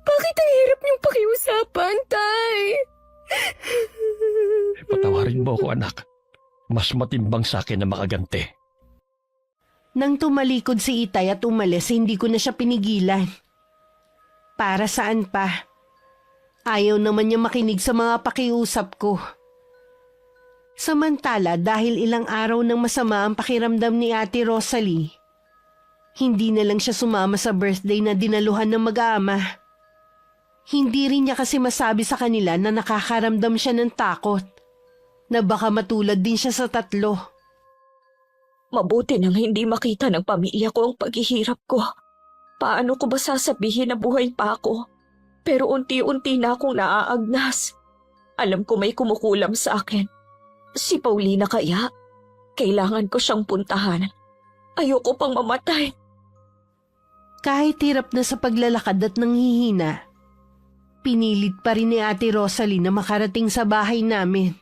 S2: Bakit ang hirap niyong pakiusapan, Tay?
S5: Patawarin mo ko, anak. Mas matimbang sa akin na makaganti.
S3: Nang tumalikod si Itay at umalis, hindi ko na siya pinigilan. Para saan pa? Ayaw naman niya makinig sa mga pakiusap ko. Samantala dahil ilang araw nang masama ang pakiramdam ni Ate Rosalie, hindi na lang siya sumama sa birthday na dinaluhan ng mag-aama. Hindi rin niya kasi masabi sa kanila na nakakaramdam siya ng takot, na baka matulad din siya sa tatlo.
S1: Mabuti nang hindi makita ng pamilya ko ang paghihirap ko. Paano ko ba sasabihin na buhay pa ako? Pero unti-unti na akong naaagnas. Alam ko may kumukulam sa akin. Si Paulina kaya? Kailangan ko siyang puntahan. Ayoko pang mamatay.
S3: Kahit hirap na sa paglalakad at nanghihina, pinilit pa rin ni Ate Rosalie na makarating sa bahay namin.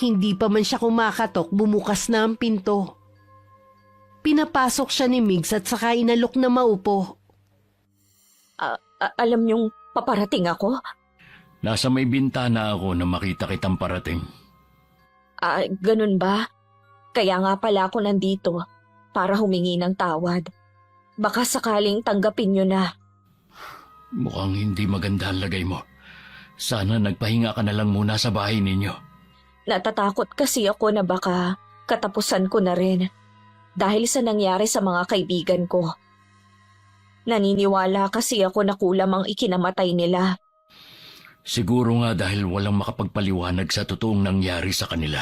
S3: Hindi pa man siya kumakatok, bumukas na ang pinto. Pinapasok siya ni Migs at saka inalok na maupo.
S1: Alam niyong paparating ako?
S4: Nasa may bintana ako na makita kitang parating.
S1: Ganun ba? Kaya nga pala ako nandito para humingi ng tawad. Baka sakaling tanggapin niyo na.
S4: Mukhang hindi maganda ang lagay mo. Sana nagpahinga ka na lang muna sa bahay ninyo.
S1: Natatakot kasi ako na baka katapusan ko na rin dahil sa nangyari sa mga kaibigan ko. Naniniwala kasi ako na kulam ang ikinamatay nila.
S4: Siguro nga dahil walang makapagpaliwanag sa totoong nangyari sa kanila.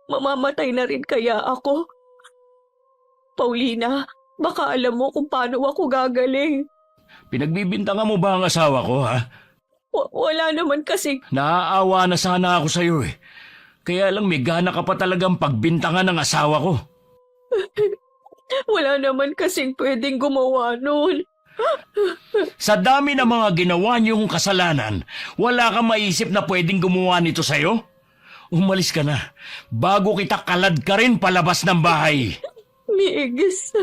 S1: Mamamatay na rin kaya ako? Paulina, baka alam mo kung paano ako gagaling.
S4: Pinagbibintangan mo ba ang asawa ko, ha?
S1: Wala naman kasi.
S4: Naaawa na sana ako sa'yo eh. Kaya lang may gana ka pa talagang pagbintangan ng asawa ko.
S1: Wala naman kasing pwedeng gumawa nun.
S4: Sa dami ng mga ginawa niyong kasalanan, wala kang maisip na pwedeng gumawa nito sa'yo? Umalis ka na, bago kita kalad ka rin palabas ng bahay.
S1: Migs.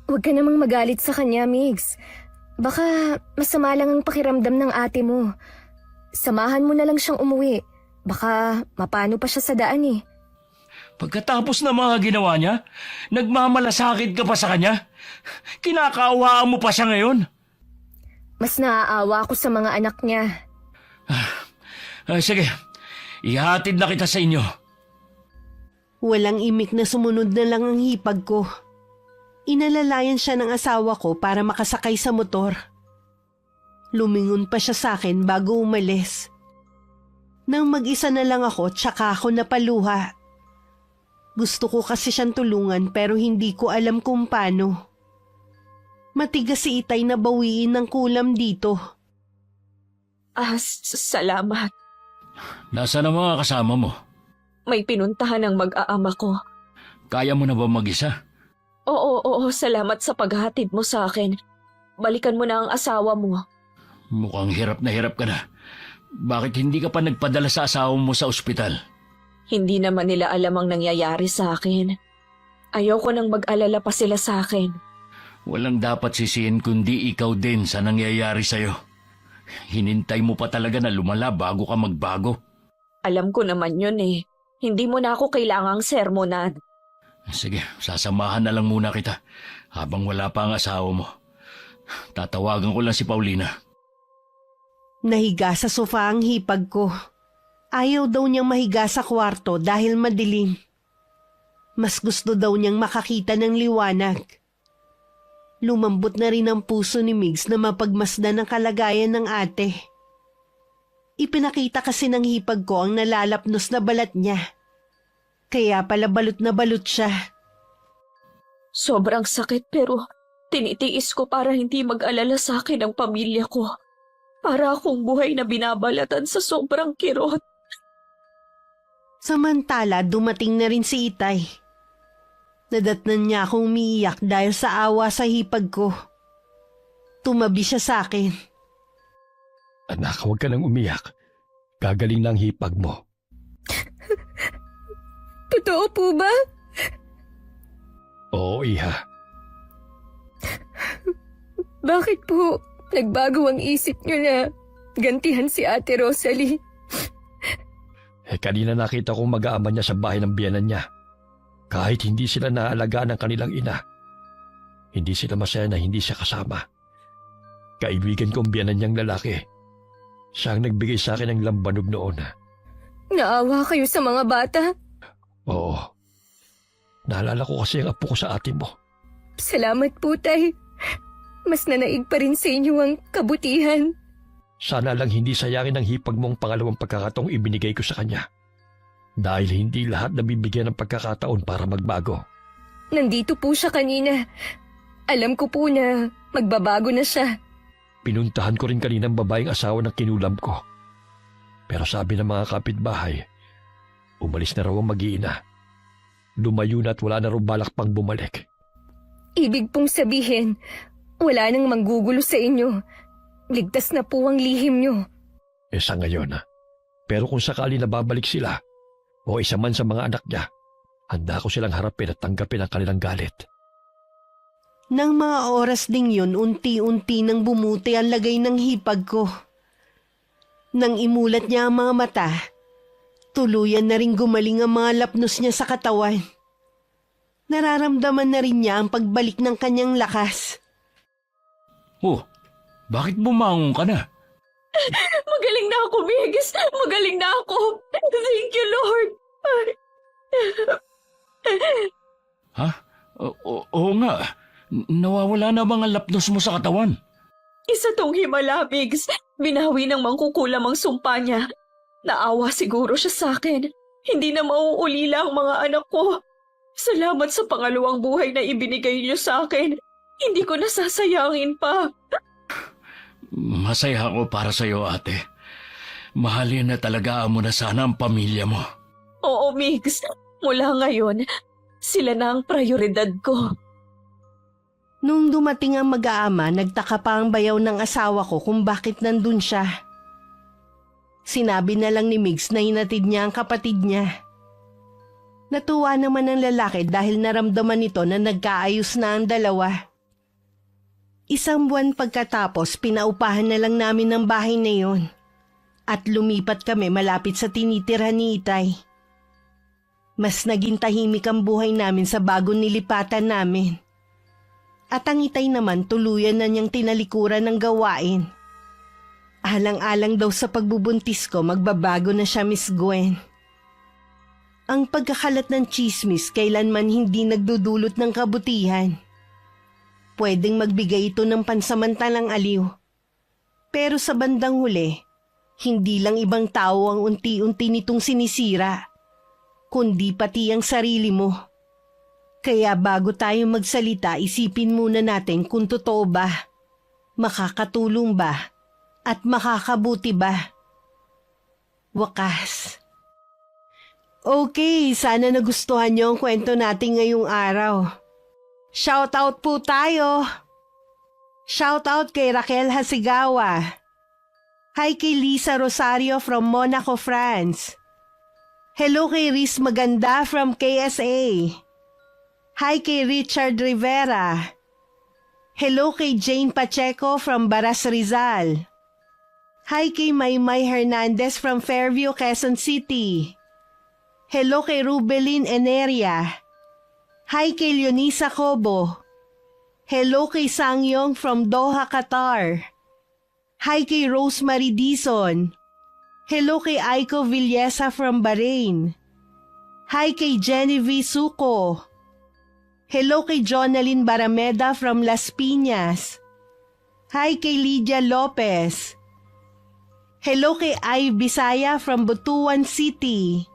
S2: Huwag ka namang magalit sa kanya, Migs. Baka masama lang ang pakiramdam ng ate mo. Samahan mo na lang siyang umuwi. Baka mapano pa siya sa daan eh.
S4: Pagkatapos ng mga ginawa niya, nagmamalasakit ka pa sa kanya? Kinakaawaan mo pa siya ngayon?
S2: Mas naaawa ako sa mga anak niya.
S4: Sige, ihatid na kita sa inyo.
S3: Walang imik na sumunod na lang ang hipag ko. Inalalayan siya ng asawa ko para makasakay sa motor. Lumingon pa siya sa akin bago umalis. Nang mag-isa na lang ako, tsaka ako napaluha. Gusto ko kasi siyang tulungan pero hindi ko alam kung paano. Matigas si Itay na bawiin ng kulam dito.
S1: Salamat.
S4: Nasaan ang mga kasama mo?
S1: May pinuntahan ng mag-aama ko.
S4: Kaya mo na ba mag-isa?
S1: Oo, salamat sa paghatid mo sa akin. Balikan mo na ang asawa mo.
S4: Mukhang hirap ka na. Bakit hindi ka pa nagpadala sa asawa mo sa ospital?
S1: Hindi naman nila alam ang nangyayari sa akin. Ayoko nang mag-alala pa sila sa akin.
S4: Walang dapat sisihin kundi ikaw din sa nangyayari sa'yo. Hinintay mo pa talaga na lumala bago ka magbago.
S1: Alam ko naman yun eh. Hindi mo na ako kailangang sermonan.
S4: Sige, sasamahan na lang muna kita habang wala pa ang asawa mo. Tatawagan ko lang si Paulina.
S3: Nahiga sa sofa ang hipag ko. Ayaw daw niyang mahiga sa kwarto dahil madilim. Mas gusto daw niyang makakita ng liwanag. Lumambot na rin ang puso ni Migs na mapagmasdan ang kalagayan ng ate. Ipinakita kasi ng hipag ko ang nalalapnos na balat niya. Kaya pala balot na balot siya.
S1: Sobrang sakit pero tinitiis ko para hindi mag-alala sa akin ang pamilya ko. Para akong buhay na binabalatan sa sobrang kirot.
S3: Samantala, dumating na rin si Itay. Nadatnan niya akong umiiyak dahil sa awa sa hipag ko. Tumabi siya sa akin.
S5: Anak, huwag ka nang umiyak. Gagaling na ang hipag mo.
S2: Totoo po ba?
S5: Oo, iha.
S2: Bakit po nagbago ang isip niyo na gantihan si Ate Rosalie?
S5: Kanina nakita kong mag-aama niya sa bahay ng biyanan niya. Kahit hindi sila naalagaan ng kanilang ina, hindi sila masaya na hindi siya kasama. Kaibigan kong biyanan niyang lalaki. Siya ang nagbigay sa akin ng lambanog noon.
S2: Naawa kayo sa mga bata.
S5: Oo. Naalala ko kasi ang apo ko sa ate mo.
S2: Salamat po, Tay. Mas nanaig pa rin sa inyo ang kabutihan.
S5: Sana lang hindi sayangin ang hipag mong pangalawang pagkakataong ibinigay ko sa kanya. Dahil hindi lahat nabibigyan ng pagkakataon para magbago.
S2: Nandito po siya kanina. Alam ko po na magbabago na siya.
S5: Pinuntahan ko rin kaninang babaeng asawa ng kinulam ko. Pero sabi ng mga kapitbahay, umalis na raw ang mag-iina. Lumayo na at wala na raw balak pang bumalik.
S2: Ibig pong sabihin, wala nang manggugulo sa inyo. Ligtas na po ang lihim nyo.
S5: Sa ngayon. Pero kung sakali na babalik sila, o isa man sa mga anak niya, handa ko silang harapin at tanggapin ang kanilang galit.
S3: Nang mga oras ding yun, unti-unti nang bumuti ang lagay ng hipag ko. Nang imulat niya ang mga mata, tuluyan na rin gumaling ang mga lapnos niya sa katawan. Nararamdaman na rin niya ang pagbalik ng kanyang lakas.
S4: Oh, bakit bumangon ka na?
S1: Magaling na ako, Migs. Magaling na ako. Thank you, Lord.
S4: Ha? Oo nga. Nawawala na mga lapnos mo sa katawan.
S1: Isa tong himala, Migs. Binawi ng mangkukulam ang sumpa niya. Naawa siguro siya sa akin. Hindi na mauulila ang mga anak ko. Salamat sa pangalawang buhay na ibinigay niyo sa akin. Hindi ko nasasayangin pa.
S4: Masaya ako para sa iyo, ate. Mahalin na talaga mo na sana ang pamilya mo.
S1: Oo, Migs. Mula ngayon, sila na ang prioridad ko.
S3: Nung dumating ang mag-aama, nagtaka pa ang bayaw ng asawa ko kung bakit nandun siya. Sinabi na lang ni Migs na hinatid niya ang kapatid niya. Natuwa naman ang lalaki dahil naramdaman nito na nagkaayos na ang dalawa. Isang buwan pagkatapos, pinaupahan na lang namin ang bahay na yon. At lumipat kami malapit sa tinitirhan ni Itay. Mas naging tahimik ang buhay namin sa bagong nilipatan namin. At ang Itay naman tuluyan na niyang tinalikuran ng gawain. Alang-alang daw sa pagbubuntis ko, magbabago na siya, Miss Gwen. Ang pagkakalat ng chismis kailanman hindi nagdudulot ng kabutihan. Pwedeng magbigay ito ng pansamantalang aliw. Pero sa bandang huli, hindi lang ibang tao ang unti-unti nitong sinisira, kundi pati ang sarili mo. Kaya bago tayo magsalita, isipin muna natin kung totoo ba, makakatulong ba, at makakabuti ba. Wakas. Okay, sana nagustuhan niyo ang kwento natin ngayong araw. Shoutout po tayo. Shoutout kay Raquel Hasigawa. Hi kay Lisa Rosario from Monaco, France. Hello kay Riz Maganda from KSA. Hi kay Richard Rivera. Hello kay Jane Pacheco from Baras Rizal. Hi kay Maymay Hernandez from Fairview, Quezon City. Hello kay Rubelin Eneria. Hi kay Leonisa Cobo. Hello kay Sangyong from Doha, Qatar. Hi kay Rosemary Dizon. Hello kay Aiko Villesa from Bahrain. Hi kay Genevieve Suco. Hello kay Jonalyn Barameda from Las Piñas. Hi kay Lydia Lopez. Hello kay Ay Bisaya from Butuan City.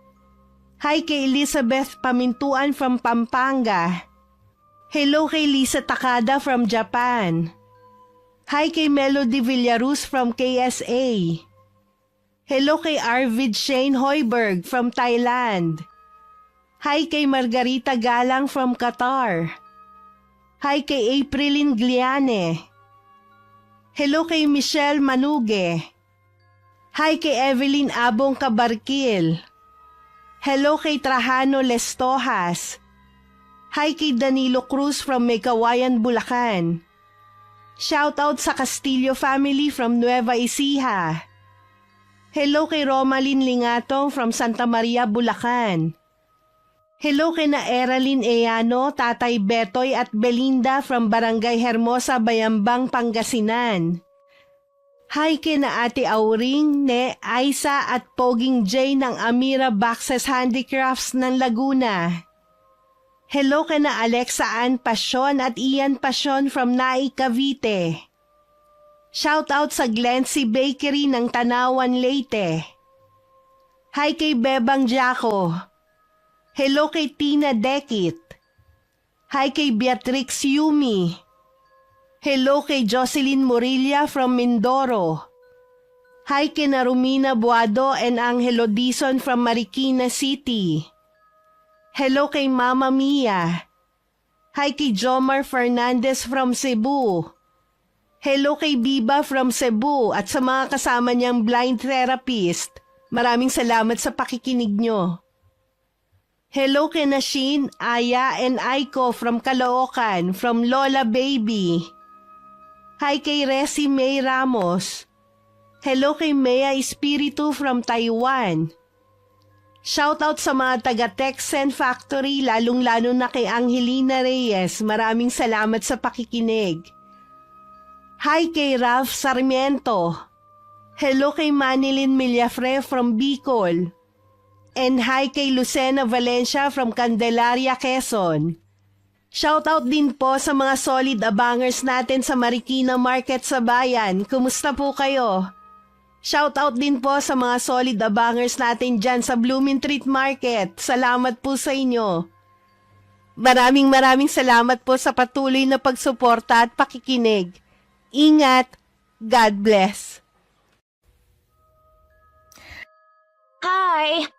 S3: Hi kay Elizabeth Pamintuan from Pampanga. Hello kay Lisa Takada from Japan. Hi kay Melody Villaruz from KSA. Hello kay Arvid Shane Hoiberg from Thailand. Hi kay Margarita Galang from Qatar. Hi kay Aprilin Gliane. Hello kay Michelle Manuge. Hi kay Evelyn Abong Kabarkil. Hello kay Trajano Lestojas. Hi kay Danilo Cruz from Meykawayan, Bulacan. Shoutout sa Castillo family from Nueva Ecija. Hello kay Romalyn Lingatong from Santa Maria, Bulacan. Hello kay na Eralyn Eyano, Tatay Betoy at Belinda from Barangay Hermosa, Bayambang, Pangasinan. Hi kina Ate Auring, Ne, Aisa at Poging J ng Amira Boxes Handicrafts ng Laguna. Hello kina Alexa Ann Pasyon at Ian Pasyon from Nai, Cavite. Shout out sa Glency Bakery ng Tanawan, Leyte. Hi kay Bebang Jaco. Hello kay Tina Dekit. Hi kay Beatrix Yumi. Hello kay Jocelyn Morilla from Mindoro. Hi kina Romina Buado and Angelo Dizon from Marikina City. Hello kay Mama Mia. Hi kay Jomar Fernandez from Cebu. Hello kay Biba from Cebu at sa mga kasama niyang blind therapist. Maraming salamat sa pakikinig nyo. Hello kay Nashin, Aya and Aiko from Caloocan, from Lola Baby. Hi kay Resi May Ramos. Hello kay Mea Espiritu from Taiwan. Shoutout sa mga taga Texen Factory, lalong-lalo na kay Angelina Reyes. Maraming salamat sa pakikinig. Hi kay Ralph Sarmiento. Hello kay Manilyn Millafre from Bicol. And hi kay Lucena Valencia from Candelaria, Quezon. Shoutout din po sa mga solid abangers natin sa Marikina Market sa bayan. Kumusta po kayo? Shoutout din po sa mga solid abangers natin dyan sa Blooming Treat Market. Salamat po sa inyo. Maraming salamat po sa patuloy na pagsuporta at pakikinig. Ingat. God bless.
S1: Hi!